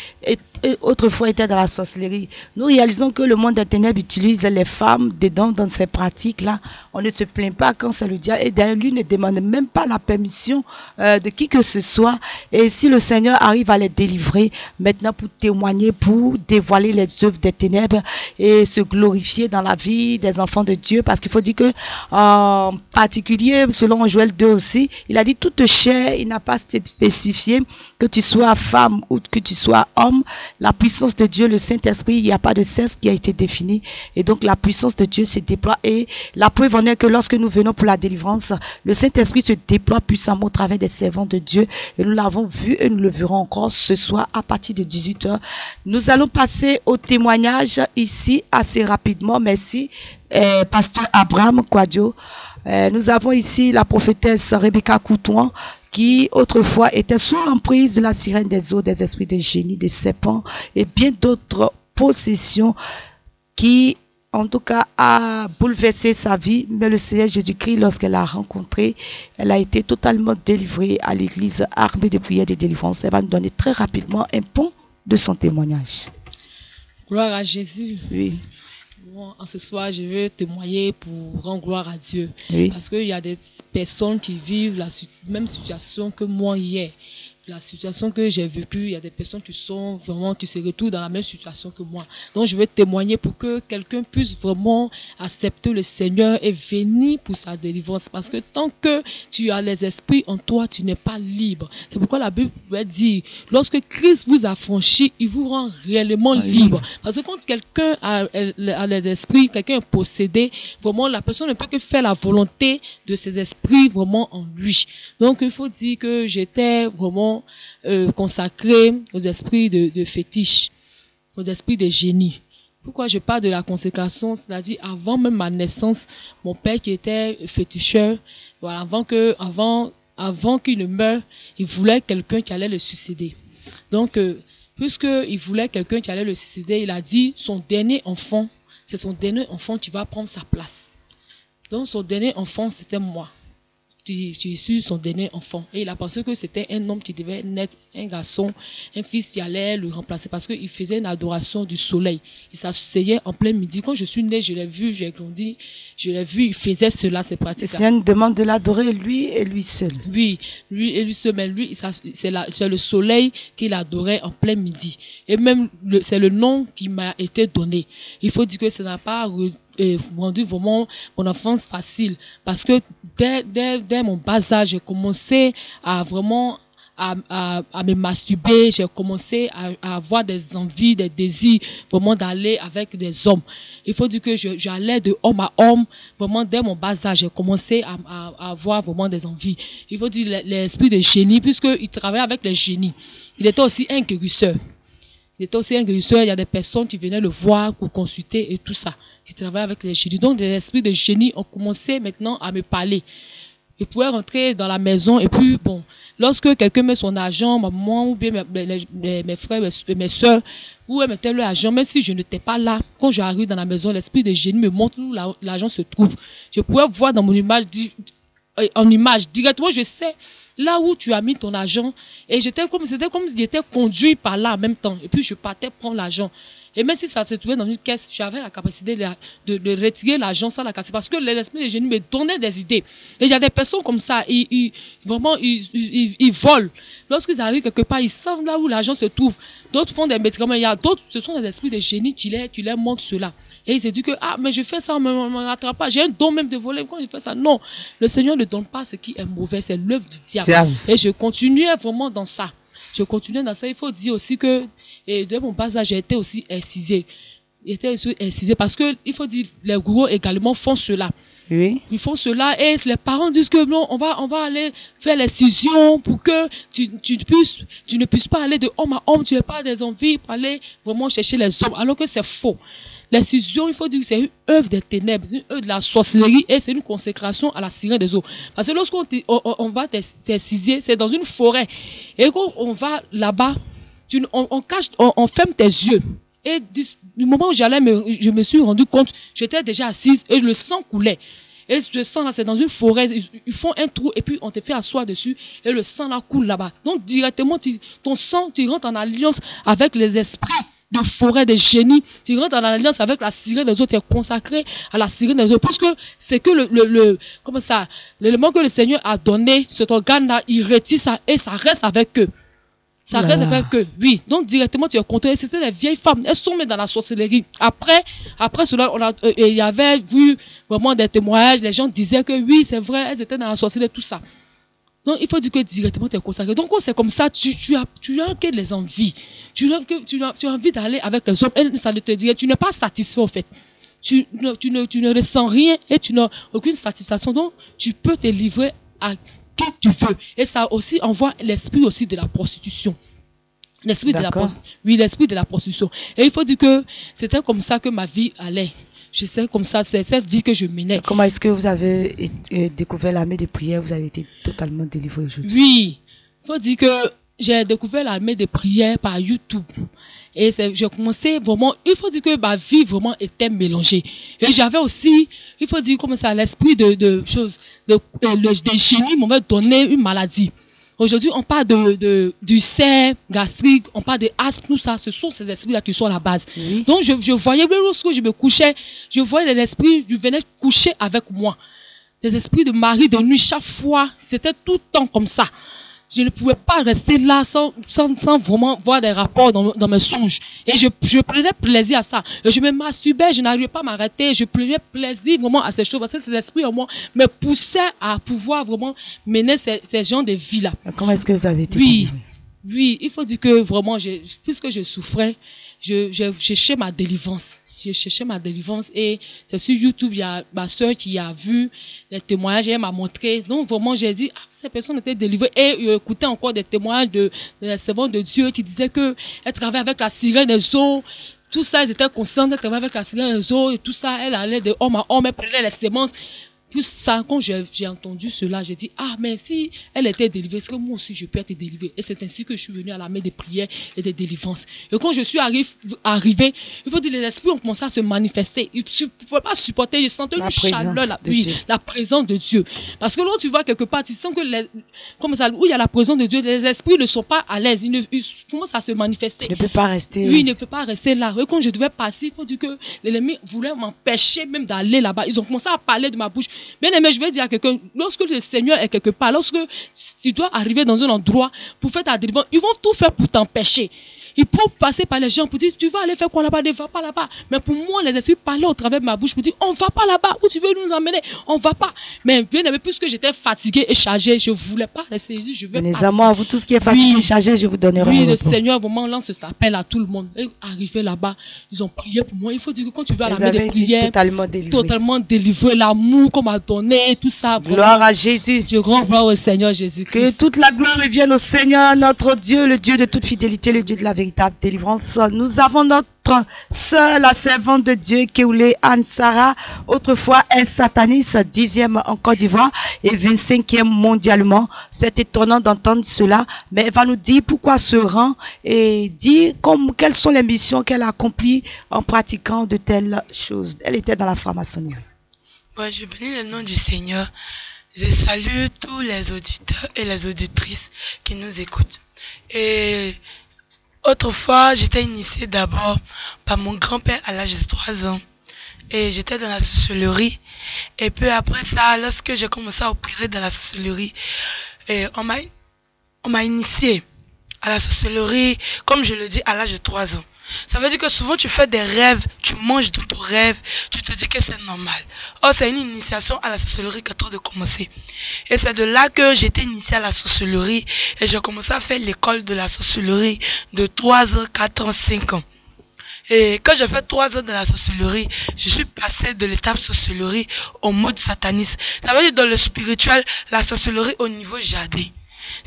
autrefois étaient dans la sorcellerie. Nous réalisons que le monde des ténèbres utilise les femmes dedans dans ces pratiques-là. On ne se plaint pas quand c'est le diable. Et d'ailleurs, lui ne demande même pas la permission de qui que ce soit. Et si le Seigneur arrive à les délivrer maintenant pour témoigner, pour dévoiler les œuvres des ténèbres et se glorifier dans la vie des enfants de Dieu, parce qu'il faut dire que, en particulier, selon Joël 2 aussi, il a dit toute chair. Il n'a pas spécifié que tu sois femme ou que tu sois homme. La puissance de Dieu, le Saint-Esprit, il n'y a pas de sexe qui a été défini. Et donc la puissance de Dieu se déploie. Et la preuve en est que lorsque nous venons pour la délivrance, le Saint-Esprit se déploie puissamment au travers des servants de Dieu. Et nous l'avons vu et nous le verrons encore ce soir à partir de 18h. Nous allons passer au témoignage ici assez rapidement. Merci, pasteur Abraham Kouadio. Nous avons ici la prophétesse Rebecca Coutouan, qui autrefois était sous l'emprise de la sirène des eaux, des esprits de génie, des serpents et bien d'autres possessions qui, en tout cas, a bouleversé sa vie. Mais le Seigneur Jésus-Christ, lorsqu'elle l'a rencontré, elle a été totalement délivrée à l'église armée de prière de délivrance. Elle va nous donner très rapidement un pont de son témoignage. Gloire à Jésus. Oui. Moi, en ce soir, je veux témoigner pour rendre gloire à Dieu. Oui. Parce qu'il y a des personnes qui vivent la même situation que moi hier. La situation que j'ai vécue, il y a des personnes qui sont vraiment, qui se retrouvent dans la même situation que moi. Donc, je veux témoigner pour que quelqu'un puisse vraiment accepter le Seigneur et venir pour sa délivrance. Parce que tant que tu as les esprits en toi, tu n'es pas libre. C'est pourquoi la Bible pouvait dire, lorsque Christ vous a franchi, il vous rend réellement libre. Parce que quand quelqu'un a les esprits, quelqu'un est possédé, vraiment, la personne ne peut que faire la volonté de ses esprits vraiment en lui. Donc, il faut dire que j'étais vraiment consacré aux esprits de fétiche, aux esprits de génie. Pourquoi je parle de la consécration? C'est-à-dire, avant même ma naissance, mon père qui était féticheur, voilà, avant qu'il ne meure, il voulait quelqu'un qui allait le succéder. Donc, puisqu'il voulait quelqu'un qui allait le succéder, il a dit, son dernier enfant, c'est son dernier enfant qui va prendre sa place. Donc, son dernier enfant, c'était moi. Je suis son dernier enfant. Et il a pensé que c'était un homme qui devait naître, un garçon, un fils qui allait le remplacer parce qu'il faisait une adoration du soleil. Il s'asseyait en plein midi. Quand je suis né, je l'ai vu, j'ai grandi, je l'ai vu, il faisait cela, c'est pratique. C'est une demande de l'adorer lui et lui seul. Oui, lui et lui seul, mais lui, c'est le soleil qu'il adorait en plein midi. Et même, c'est le nom qui m'a été donné. Il faut dire que ça n'a pas rendu vraiment mon enfance facile parce que dès mon bas âge, j'ai commencé à vraiment à me masturber, j'ai commencé à avoir des envies, des désirs vraiment d'aller avec des hommes. Il faut dire que j'allais de homme à homme, vraiment dès mon bas âge, j'ai commencé à avoir vraiment des envies. Il faut dire l'esprit de génie, puisqu'il travaillait avec les génies. Il était aussi un guérisseur. Il était aussi un guérisseur, il y a des personnes qui venaient le voir pour consulter et tout ça. Il travaillait avec les génies. Donc, des esprits de génie ont commencé maintenant à me parler. Je pouvais rentrer dans la maison et puis, bon, lorsque quelqu'un met son argent, maman ou bien mes frères, mes soeurs, où elle mettait l'argent, même si je n'étais pas là, quand j'arrive dans la maison, l'esprit de génie me montre où l'argent se trouve. Je pouvais voir dans mon image, en image, directement, je sais là où tu as mis ton argent. Et c'était comme si j'étais conduit par là en même temps. Et puis je partais prendre l'argent. Et même si ça se trouvait dans une caisse, j'avais la capacité de retirer l'argent sans la casser. Parce que l'esprit de génie me donnait des idées. Et il y a des personnes comme ça, ils volent. Lorsqu'ils arrivent quelque part, ils savent là où l'argent se trouve. D'autres font des médicaments. Il y a d'autres, ce sont des esprits de génie qui leur montrent cela. Et ils se disent que, mais je fais ça, on ne me rattrape pas. J'ai un don même de voler. Quand je fais ça, non. Le Seigneur ne donne pas ce qui est mauvais. C'est l'œuvre du diable. Et je continuais vraiment dans ça. Il faut dire aussi que, de mon bas âge, j'ai été aussi incisé. Parce que, il faut dire, les gourous également font cela. Oui. Ils font cela et les parents disent que non, on va aller faire l'excision pour que tu ne puisses pas aller de homme à homme, tu n'as pas des envies pour aller vraiment chercher les hommes, alors que c'est faux. L'excision, il faut dire que c'est une œuvre des ténèbres, une œuvre de la sorcellerie et c'est une consécration à la sirène des eaux. Parce que lorsqu'on va t'exciser, c'est dans une forêt. Et quand on va là-bas, on ferme tes yeux. Et du moment où je me suis rendu compte, j'étais déjà assise et le sang coulait. Et le sang là, c'est dans une forêt, ils font un trou et puis on te fait asseoir dessus et le sang là coule là-bas. Donc directement, ton sang, tu rentres en alliance avec les esprits de forêt, de génie, tu rentres en alliance avec la sirène des eaux, tu es consacré à la sirène des eaux, puisque c'est que l'élément que le Seigneur a donné, cet organe-là, il retire ça et ça reste avec eux. Ça reste avec eux, oui. Donc directement tu es contrôlé. C'était des vieilles femmes, elles sont mises dans la sorcellerie. Après cela, il y avait vu vraiment des témoignages, les gens disaient que oui, c'est vrai, elles étaient dans la sorcellerie, tout ça. Donc il faut dire que directement tu es consacré. Donc quand c'est comme ça, tu as que les envies. Tu as envie d'aller avec les hommes et ça ne te dirait, tu n'es pas satisfait en fait. Tu ne ressens rien et tu n'as aucune satisfaction. Donc tu peux te livrer à qui tu veux. Et ça aussi envoie l'esprit aussi de la prostitution. L'esprit de la prostitution. Et il faut dire que c'était comme ça que ma vie allait. Je sais comme ça, c'est cette vie que je menais. Comment est-ce que vous avez découvert l'armée de prière? Vous avez été totalement délivré aujourd'hui. Oui. Il faut dire que j'ai découvert l'armée de prière par YouTube. Et j'ai commencé vraiment, il faut dire que ma vie vraiment était mélangée. Et j'avais aussi, il faut dire comme ça, l'esprit de génie m'avait donné une maladie. Aujourd'hui, on parle du cerf gastrique, on parle des asthmes, tout ça. Ce sont ces esprits-là qui sont à la base. Oui. Donc, je voyais, lorsque je me couchais, je voyais les esprits, je venais coucher avec moi. Les esprits de mari de nuit, chaque fois, c'était tout le temps comme ça. Je ne pouvais pas rester là sans vraiment voir des rapports dans mes songes. Et je prenais plaisir à ça. Et je me masturbais, je n'arrivais pas à m'arrêter. Je prenais plaisir vraiment à ces choses. Parce que ces esprits en moi me poussaient à pouvoir vraiment mener ces genres de vie-là. Comment est-ce que vous avez été Oui, il faut dire que vraiment, puisque je souffrais, je cherchais ma délivrance. J'ai cherché ma délivrance et c'est sur YouTube, il y a ma soeur qui a vu les témoignages et elle m'a montré. Donc vraiment, j'ai dit, ces personnes étaient délivrées. Et j'écoutais encore des témoignages de la servante de Dieu qui disait qu'elle travaillait avec la sirène des eaux. Tout ça, ils étaient conscients d'être avec la sirène des eaux et tout ça. Elle allait de homme à homme, elle prenait les semences. Tout ça, quand j'ai entendu cela, j'ai dit, mais si elle était délivrée, est-ce que moi aussi je peux être délivrée? Et c'est ainsi que je suis venue à la main des prières et des délivrances. Et quand je suis arrivée, il faut dire, les esprits ont commencé à se manifester. Il ne faut pas supporter, je sentais une chaleur, la présence de Dieu. Parce que là, tu vois quelque part, tu sens que où il y a la présence de Dieu, les esprits ne sont pas à l'aise, ils commencent à se manifester. Tu ne peux pas rester. Oui, il ne peut pas rester là. Et quand je devais passer, il faut dire que l'ennemi voulait m'empêcher même d'aller là-bas. Ils ont commencé à parler de ma bouche. Bien aimé, je vais dire à quelqu'un, lorsque le Seigneur est quelque part, lorsque tu dois arriver dans un endroit pour faire ta délivrance, ils vont tout faire pour t'empêcher. Ils peuvent passer par les gens pour dire, tu vas aller faire quoi là-bas, ne va pas là-bas. Mais pour moi, les esprits parlaient au travers de ma bouche pour dire, on ne va pas là-bas, où tu veux nous emmener, on ne va pas. Mais bien aimé, puisque j'étais fatigué et chargé, je ne voulais pas rester. Je vais passer. Amours, vous, tout ce qui est fatigué et chargé, je vous donnerai. Oui, le Seigneur vraiment lance cet appel à tout le monde. Et arrivé là-bas, ils ont prié pour moi. Il faut dire que quand tu vas à la main des prières, totalement délivré, l'amour qu'on m'a donné, tout ça. Gloire à Jésus. Je rends gloire au Seigneur Jésus-Christ. Que toute la gloire revienne au Seigneur, notre Dieu, le Dieu de toute fidélité, le Dieu de la véritable délivrance. Nous avons notre sœur, la servante de Dieu, Keoulé Anne-Sara, autrefois un sataniste, 10e en Côte d'Ivoire et 25e mondialement. C'est étonnant d'entendre cela, mais elle va nous dire pourquoi ce rang et dire quelles sont les missions qu'elle a accomplies en pratiquant de telles choses. Elle était dans la franc-maçonnerie. Moi, je bénis le nom du Seigneur. Je salue tous les auditeurs et les auditrices qui nous écoutent. Et autrefois, j'étais initiée d'abord par mon grand-père à l'âge de 3 ans. Et j'étais dans la sorcellerie. Et peu après ça, lorsque j'ai commencé à opérer dans la sorcellerie, on m'a initiée à la sorcellerie, comme je le dis, à l'âge de 3 ans. Ça veut dire que souvent tu fais des rêves, tu manges dans ton rêve, tu te dis que c'est normal. Or, c'est une initiation à la sorcellerie qui a trop de commencer. Et c'est de là que j'ai été initiée à la sorcellerie et j'ai commencé à faire l'école de la sorcellerie de 3 ans, 4 ans, 5 ans. Et quand j'ai fait 3 ans de la sorcellerie, je suis passé de l'étape sorcellerie au mode sataniste. Ça veut dire dans le spirituel, la sorcellerie au niveau jardin.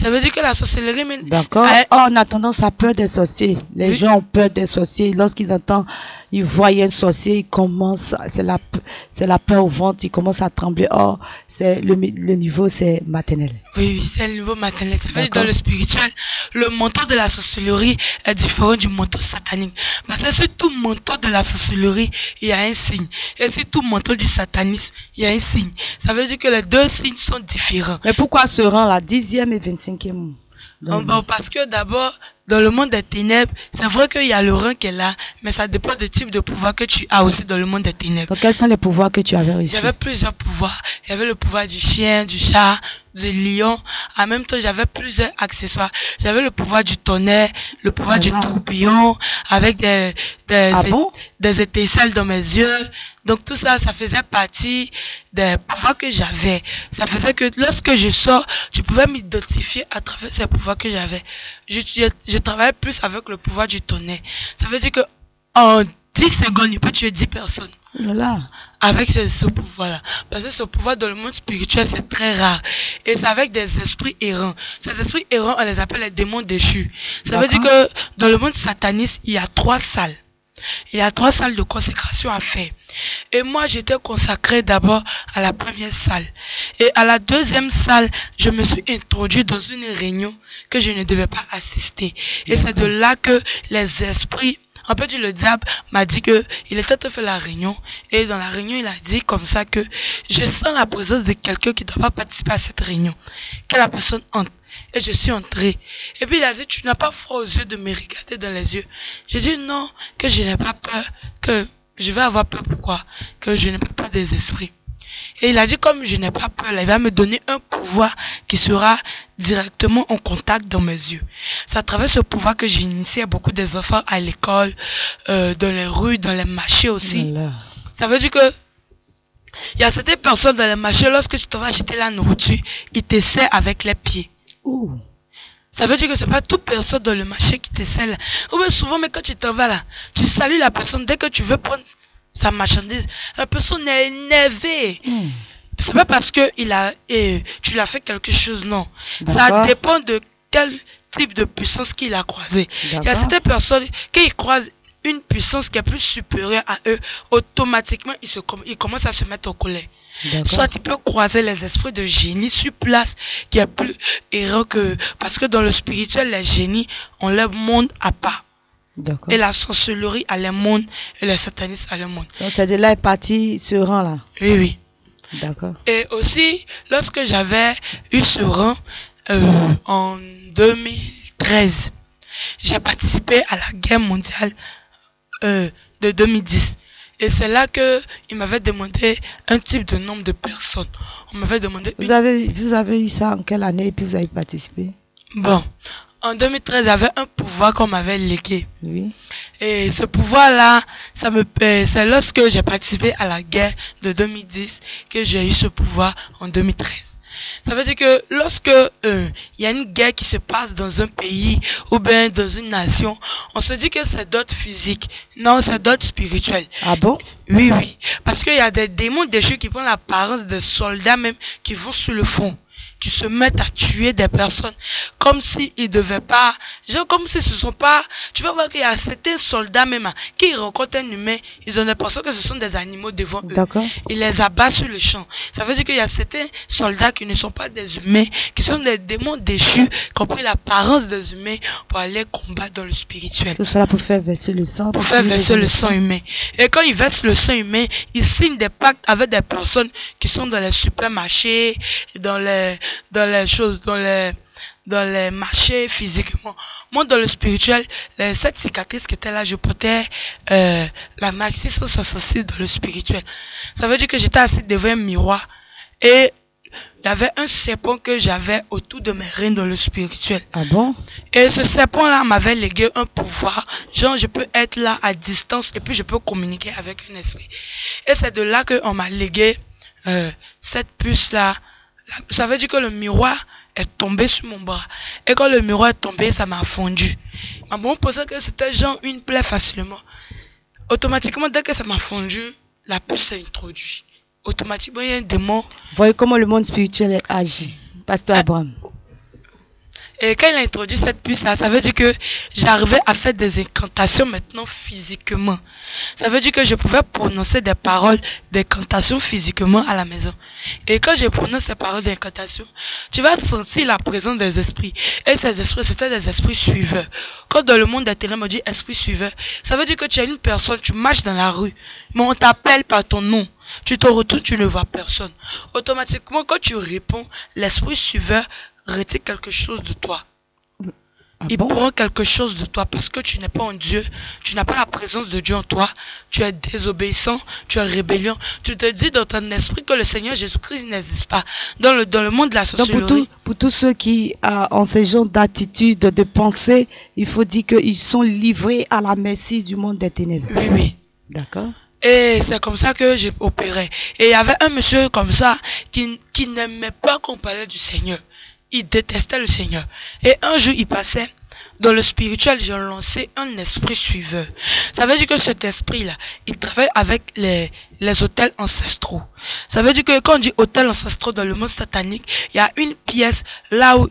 Ça veut dire que la sorcellerie... D'accord. On a tendance à peur des sorciers. Les gens ont peur des sorciers. Lorsqu'ils entendent, ils voient un sorcier, ils commencent, c'est la peur au ventre, ils commencent à trembler. Or, c'est le niveau, c'est maternel. Oui, c'est le niveau maternel. Ça veut dire dans le spirituel, le manteau de la sorcellerie est différent du manteau satanique. Parce que sur tout manteau de la sorcellerie, il y a un signe. Et sur tout manteau du satanisme, il y a un signe. Ça veut dire que les deux signes sont différents. Mais pourquoi ce rang là, 10e et 25e? Parce que d'abord, dans le monde des ténèbres, c'est vrai qu'il y a le rang qui est là, mais ça dépend du type de pouvoir que tu as aussi dans le monde des ténèbres. Donc, quels sont les pouvoirs que tu avais reçus? J'avais plusieurs pouvoirs. Il y avait le pouvoir du chien, du chat, du lion. En même temps, j'avais plusieurs accessoires. J'avais le pouvoir du tonnerre, le pouvoir du tourbillon, avec des étincelles dans mes yeux. Donc tout ça, ça faisait partie des pouvoirs que j'avais. Ça faisait que lorsque je sors, tu pouvais m'identifier à travers ces pouvoirs que j'avais. Je travaillais plus avec le pouvoir du tonnerre. Ça veut dire que en 10 secondes, je peux tuer 10 personnes. Voilà. Avec ce pouvoir-là. Parce que ce pouvoir dans le monde spirituel, c'est très rare. Et c'est avec des esprits errants. Ces esprits errants, on les appelle les démons déchus. Ça veut dire que dans le monde sataniste, il y a 3 salles. Il y a 3 salles de consécration à faire. Et moi, j'étais consacré d'abord à la première salle. Et à la deuxième salle, je me suis introduit dans une réunion que je ne devais pas assister. Et c'est de là que les esprits, en fait, le diable m'a dit que il était en train de faire la réunion. Et dans la réunion, il a dit comme ça que je sens la présence de quelqu'un qui ne doit pas participer à cette réunion. Que la personne entre. Et je suis entré. Et puis il a dit, tu n'as pas froid aux yeux de me regarder dans les yeux. J'ai dit non, que je n'ai pas peur, que je vais avoir peur. Pourquoi? Que je n'ai pas peur des esprits. Et il a dit, comme je n'ai pas peur, là, il va me donner un pouvoir qui sera directement en contact dans mes yeux. C'est à travers ce pouvoir que j'ai initié beaucoup des enfants à l'école, dans les rues, dans les marchés aussi. Voilà. Ça veut dire que il y a certaines personnes dans les marchés, lorsque tu te vas acheter la nourriture, ils t'essaient avec les pieds. Ouh. Ça veut dire que c'est pas toute personne dans le marché qui t'essaie là. Ou bien souvent, mais quand tu t'en vas là, tu salues la personne dès que tu veux prendre sa marchandise. La personne est énervée. C'est pas parce que tu l'as fait quelque chose, non. Ça D'accord. dépend de quel type de puissance qu'il a croisé. Il y a D'accord. certaines personnes qui croisent une puissance qui est plus supérieure à eux, automatiquement ils commencent à se mettre en colère. D'accord. Soit tu peux croiser les esprits de génie sur place qui est plus errant que... Parce que dans le spirituel, les génies ont leur monde à part. D'accord. Et la sorcellerie a leur monde et les satanistes a leur monde. Donc c'est de là est parti ce rang là. Oui, oui. D'accord. Et aussi, lorsque j'avais eu ce rang en 2013, j'ai participé à la guerre mondiale de 2010. Et c'est là que il m'avait demandé un type de nombre de personnes. On m'avait demandé... Vous avez eu ça en quelle année et puis vous avez participé? Bon, en 2013, j'avais un pouvoir qu'on m'avait légué. Oui. Et ce pouvoir-là, c'est lorsque j'ai participé à la guerre de 2010 que j'ai eu ce pouvoir en 2013. Ça veut dire que lorsque il y a une guerre qui se passe dans un pays ou bien dans une nation, on se dit que c'est d'autres physiques. Non, c'est d'autres spirituels. Ah bon? Oui, oui. Parce qu'il y a des démons déchus qui prennent l'apparence de soldats même qui vont sur le front, qui se mettent à tuer des personnes comme s'ils ne devaient pas, genre comme si ce ne sont pas... Tu vas voir qu'il y a certains soldats même qui rencontrent un humain, ils ont l'impression que ce sont des animaux devant eux. D'accord. Ils les abattent sur le champ. Ça veut dire qu'il y a certains soldats qui ne sont pas des humains, qui sont des démons déchus, qui ont pris l'apparence des humains pour aller combattre dans le spirituel. Tout cela pour faire verser le sang. Pour faire verser le sang humain. Et quand ils versent le sang humain, ils signent des pactes avec des personnes qui sont dans les supermarchés, dans les choses, dans les marchés physiquement. Moi, dans le spirituel, cette cicatrice qui était là, je portais la maxi 166 dans le spirituel. Ça veut dire que j'étais assis devant un miroir et il y avait un serpent que j'avais autour de mes reins dans le spirituel. Ah bon? Et ce serpent-là m'avait légué un pouvoir. Genre, je peux être là à distance et puis je peux communiquer avec un esprit. Et c'est de là qu'on m'a légué cette puce-là. Ça veut dire que le miroir est tombé sur mon bras. Et quand le miroir est tombé, ça m'a fondu. Ma maman pensait que c'était genre une plaie facilement. Automatiquement, dès que ça m'a fondu, la puce s'est introduite. Automatiquement, il y a un démon. Voyez comment le monde spirituel agit. Pasteur Abraham. Et quand il a introduit cette puce-là, ça veut dire que j'arrivais à faire des incantations maintenant physiquement. Ça veut dire que je pouvais prononcer des paroles d'incantation physiquement à la maison. Et quand je prononce ces paroles d'incantation, tu vas sentir la présence des esprits. Et ces esprits, c'était des esprits suiveurs. Quand dans le monde des ténèbres, on dit esprit suiveur, ça veut dire que tu es une personne, tu marches dans la rue, mais on t'appelle par ton nom. Tu te retournes, tu ne vois personne. Automatiquement, quand tu réponds, l'esprit suiveur retire quelque chose de toi. Ah Il bon? prend quelque chose de toi parce que tu n'es pas en Dieu, tu n'as pas la présence de Dieu en toi, tu es désobéissant, tu es rébellion. Tu te dis dans ton esprit que le Seigneur Jésus-Christ n'existe pas. Dans le monde de la Donc sorcellerie, pour tous ceux qui ont ce genre d'attitude, de pensée, il faut dire qu'ils sont livrés à la merci du monde des ténèbres. oui, oui. D'accord? Et c'est comme ça que j'ai opéré. Et il y avait un monsieur comme ça qui n'aimait pas qu'on parlait du Seigneur. Il détestait le Seigneur. Et un jour, il passait dans le spirituel, j'ai lancé un esprit suiveur. Ça veut dire que cet esprit-là, il travaille avec les hôtels ancestraux. Ça veut dire que quand on dit hôtels ancestraux dans le monde satanique, il y a une pièce là où...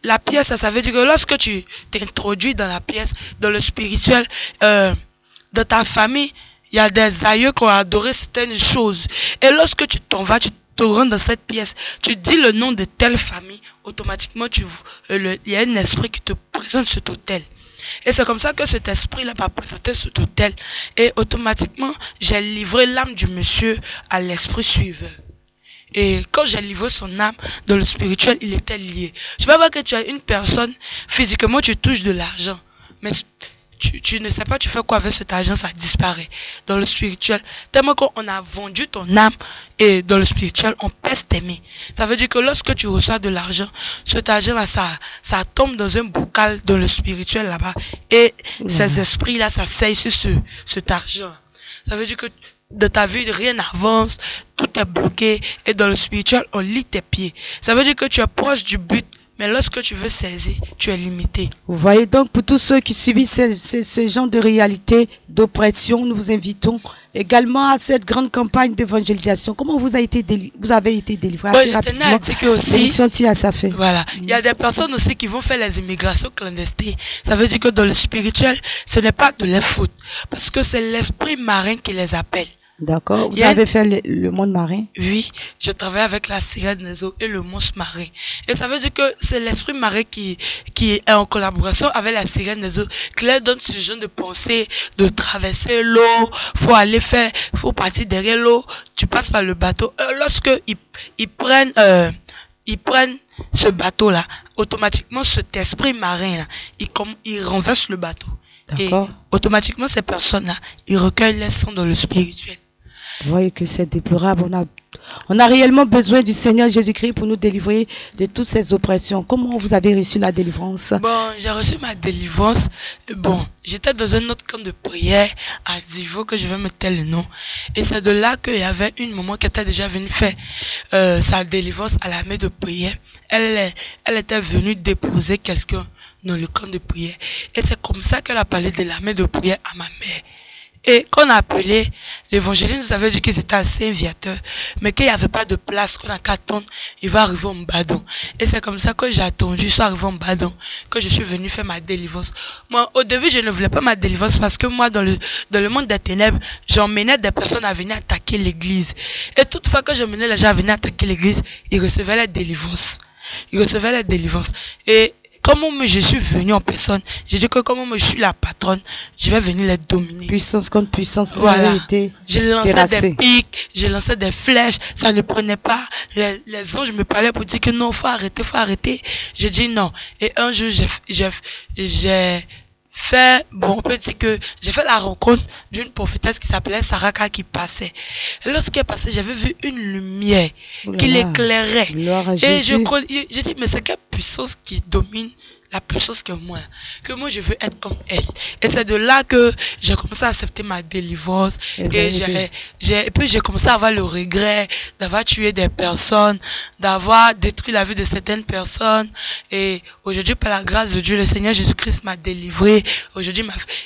La pièce, ça veut dire que lorsque tu t'introduis dans la pièce, dans le spirituel, dans ta famille, il y a des aïeux qui ont adoré certaines choses. Et lorsque tu t'en vas, tu te rends dans cette pièce, tu dis le nom de telle famille, automatiquement, il y a un esprit qui te présente cet hôtel. Et c'est comme ça que cet esprit-là m'a présenté cet hôtel. Et automatiquement, j'ai livré l'âme du monsieur à l'esprit suiveur. Et quand j'ai livré son âme dans le spirituel, il était lié. Tu vas voir que tu as une personne, physiquement tu touches de l'argent, mais tu ne sais pas tu fais quoi avec cet argent, ça disparaît. Dans le spirituel, tellement qu'on a vendu ton âme, et dans le spirituel, on pèse tes mains. Ça veut dire que lorsque tu reçois de l'argent, cet argent-là, ça tombe dans un bocal dans le spirituel là-bas, et ces esprits-là, ça saisit sur cet argent. Ça veut dire que de ta vie, rien n'avance, tout est bloqué, et dans le spirituel, on lie tes pieds. Ça veut dire que tu es proche du but, mais lorsque tu veux saisir, tu es limité. Vous voyez donc, pour tous ceux qui subissent ce genre de réalité, d'oppression, nous vous invitons également à cette grande campagne d'évangélisation. Comment vous avez été délivré? Bon, je tenais à dire que aussi, l'émission tire à sa fin. voilà, il y a des personnes aussi qui vont faire les immigrations clandestines. Ça veut dire que dans le spirituel, ce n'est pas de leur faute, parce que c'est l'esprit marin qui les appelle. D'accord. Vous avez fait le monde marin? Oui, je travaille avec la sirène des eaux et le monstre marin. Et ça veut dire que c'est l'esprit marin qui est en collaboration avec la sirène des eaux, qui leur donne ce genre de pensée, de traverser l'eau, faut partir derrière l'eau, tu passes par le bateau. Lorsque ils prennent ce bateau-là, automatiquement cet esprit marin-là, il renverse le bateau. Et automatiquement ces personnes-là, ils recueillent les sons dans le spirituel. Vous voyez que c'est déplorable. On a réellement besoin du Seigneur Jésus-Christ pour nous délivrer de toutes ces oppressions. Comment vous avez reçu la délivrance? Bon, j'ai reçu ma délivrance. Bon, j'étais dans un autre camp de prière à Zivo, que je vais me taire le nom. Et c'est de là qu'il y avait une maman qui était déjà venue faire sa délivrance à la maison de prière. Elle était venue déposer quelqu'un dans le camp de prière. Et c'est comme ça qu'elle a parlé de la maison de prière à ma mère. Et quand on a appelé, l'évangéliste nous avait dit qu'ils étaient à Saint-Viateur, mais qu'il n'y avait pas de place, qu'on a qu'à attendre, il va arriver en Mbadon. Et c'est comme ça que j'ai attendu, je suis arrivé en Mbadon, que je suis venu faire ma délivrance. Moi, au début, je ne voulais pas ma délivrance parce que moi, dans le monde des ténèbres, j'emmenais des personnes à venir attaquer l'église. Et toutefois que j'emmenais les gens à venir attaquer l'église, ils recevaient la délivrance. Et comme je suis venu en personne, j'ai dit que comme je suis la patronne, je vais venir les dominer. Puissance contre puissance. Voilà. J'ai lancé des pics, j'ai lancé des flèches, ça ne prenait pas. Les anges me parlaient pour dire que non, faut arrêter. J'ai dit non. Et un jour, on peut dire que j'ai fait la rencontre d'une prophétesse qui s'appelait Saraka qui passait. Et lorsqu'elle passait, j'avais vu une lumière qui l'éclairait. Et j'ai dit, mais c'est quelle puissance qui domine la puissance que moi je veux être comme elle. Et c'est de là que j'ai commencé à accepter ma délivrance. Et puis j'ai commencé à avoir le regret d'avoir tué des personnes, d'avoir détruit la vie de certaines personnes. Et aujourd'hui, par la grâce de Dieu, le Seigneur Jésus-Christ m'a délivré. Aujourd'hui,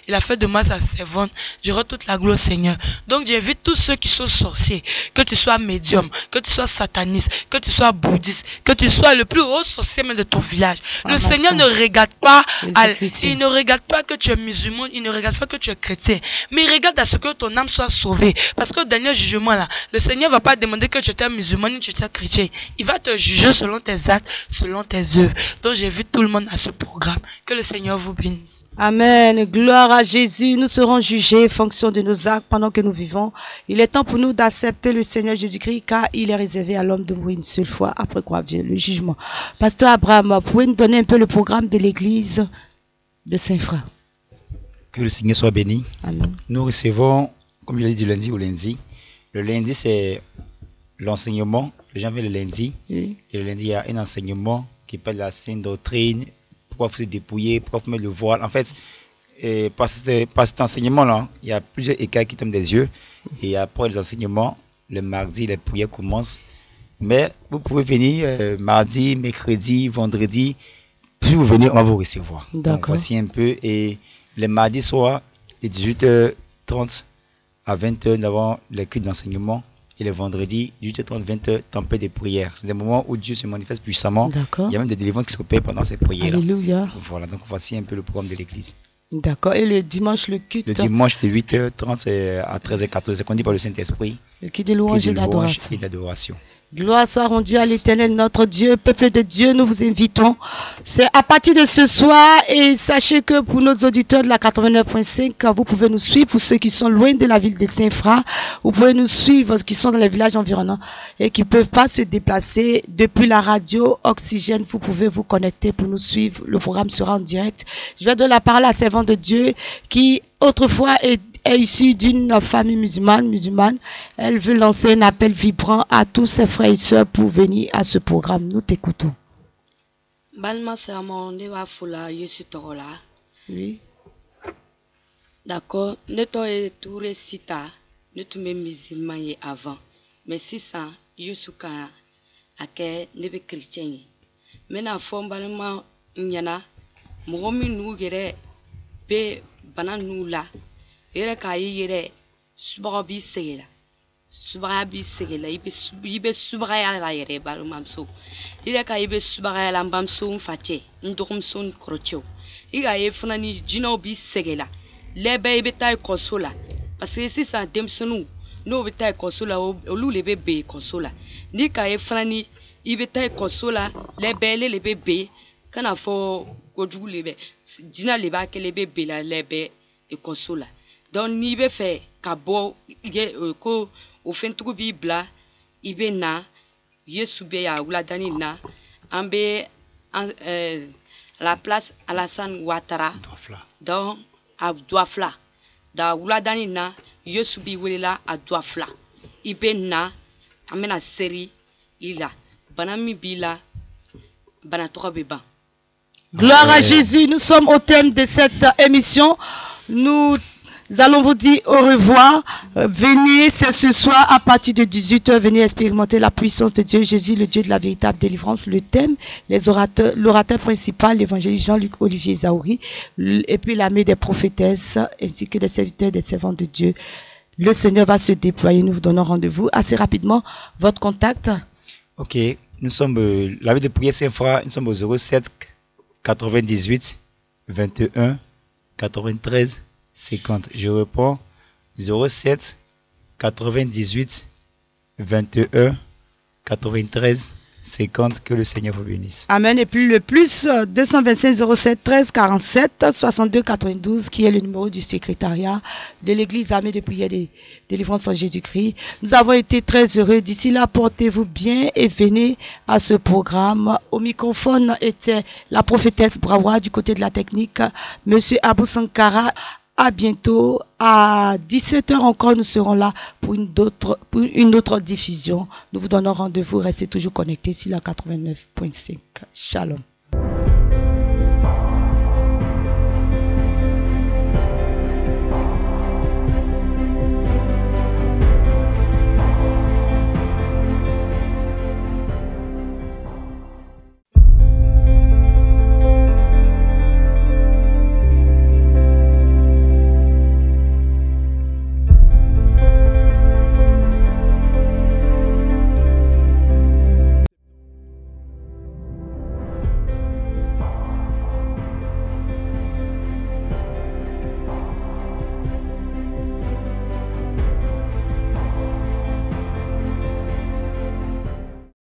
il a fait de moi sa servante. Je rends toute la gloire au Seigneur. Donc j'invite tous ceux qui sont sorciers, que tu sois médium, que tu sois sataniste, que tu sois bouddhiste, que tu sois le plus haut sorcier même de ton village. Le Seigneur ne regarde pas, il ne regarde pas que tu es musulman, il ne regarde pas que tu es chrétien, mais il regarde à ce que ton âme soit sauvée. Parce qu'au dernier jugement là, le Seigneur va pas demander que tu étais musulman ni que tu étais chrétien. Il va te juger selon tes actes, selon tes œuvres. Donc j'invite tout le monde à ce programme. Que le Seigneur vous bénisse. Amen. Gloire à Jésus. Nous serons jugés en fonction de nos actes pendant que nous vivons. Il est temps pour nous d'accepter le Seigneur Jésus-Christ, car il est réservé à l'homme de mourir une seule fois, après quoi vient le jugement. Pasteur Abraham, pouvez nous donner un peu le programme de l'église de Saint-Fra? Que le Seigneur soit béni. Amen. Nous recevons, comme je l'ai dit, du lundi au lundi. Le lundi, c'est l'enseignement. Les gens viennent le lundi. Oui. Et le lundi, il y a un enseignement qui parle de la sainte doctrine. Pourquoi faut se dépouiller, pourquoi faut mettre le voile. En fait, par cet enseignement-là, il y a plusieurs écailles qui tombent des yeux. Et après les enseignements, le mardi, les prières commencent. Mais vous pouvez venir mardi, mercredi, vendredi. Si vous venez, on va vous recevoir. Donc, voici un peu. Et le mardi soir, de 18h30 à 20h, nous avons le culte d'enseignement. Et le vendredi, 18h30, 20h, tempête de prière. C'est des moments où Dieu se manifeste puissamment. Il y a même des délivrances qui s'opèrent pendant ces prières. Alléluia. Voilà, donc voici un peu le programme de l'église. D'accord. Et le dimanche, le culte? Le dimanche, de 8h30 à 13h14, c'est conduit par le Saint-Esprit. Le culte de louange et d'adoration. Gloire soit rendue à l'Éternel, notre Dieu. Peuple de Dieu, nous vous invitons. C'est à partir de ce soir, et sachez que pour nos auditeurs de la 89.5, vous pouvez nous suivre. Pour ceux qui sont loin de la ville de Saint-Fra, vous pouvez nous suivre, qui sont dans les villages environnants et qui ne peuvent pas se déplacer depuis la radio Oxygène. Vous pouvez vous connecter pour nous suivre. Le programme sera en direct. Je vais donner la parole à la servante de Dieu qui autrefois est issue d'une famille musulmane. Elle veut lancer un appel vibrant à tous ses frères et sœurs pour venir à ce programme. Nous t'écoutons. Oui. D'accord, notre tour sita, notre musulman avant. Mais si ça, je suis à que ne be chrétien. Mais na forme nyana, momi nous gere be bananula. Yere ka yere subabi segela ibe subaya la yere balumamso yere ka ibe subaya la mbamso fache ndogum son krocho iga ye funani jino bi segela lebe ibe tay konsola parce que si ça demsonu no be tay konsola olu lebe be konsola ni ka ye funani ibe tay konsola lebe be kana fo gojugu lebe jina leba ke lebe be la lebe e konsola. Donc ni be fait kabo ko o fentugo bi bla ibe na yesu be ya wuladani na ambe la place Alassane Ouattara donc à Douafla da wuladani na yesu bi welela à Douafla ibe na amena série ila banami bila bana tobe. Gloire à Jésus. Nous sommes au thème de cette émission. Nous allons vous dire au revoir. Venez, c'est ce soir à partir de 18h. Venez expérimenter la puissance de Dieu Jésus, le Dieu de la véritable délivrance. Le thème, l'orateur principal, l'évangéliste Jean-Luc Olivier Zaouri, et puis l'armée des prophétesses, ainsi que des serviteurs et des servantes de Dieu. Le Seigneur va se déployer. Nous vous donnons rendez-vous assez rapidement. Votre contact? Ok, nous sommes la vie de prière Saint-Fra, nous sommes au 07 98 21 93 50. Je reprends 07 98 21 93 50. Que le Seigneur vous bénisse. Amen. Et puis le plus 225 07 13 47 62 92 qui est le numéro du secrétariat de l'église armée de prière de délivrance en Jésus-Christ. Nous avons été très heureux. D'ici là, portez-vous bien et venez à ce programme. Au microphone était la prophétesse Brawa du côté de la technique, Monsieur Abou Sankara. À bientôt. À 17h encore, nous serons là pour une autre diffusion. Nous vous donnons rendez-vous. Restez toujours connectés sur la 89.5. Shalom.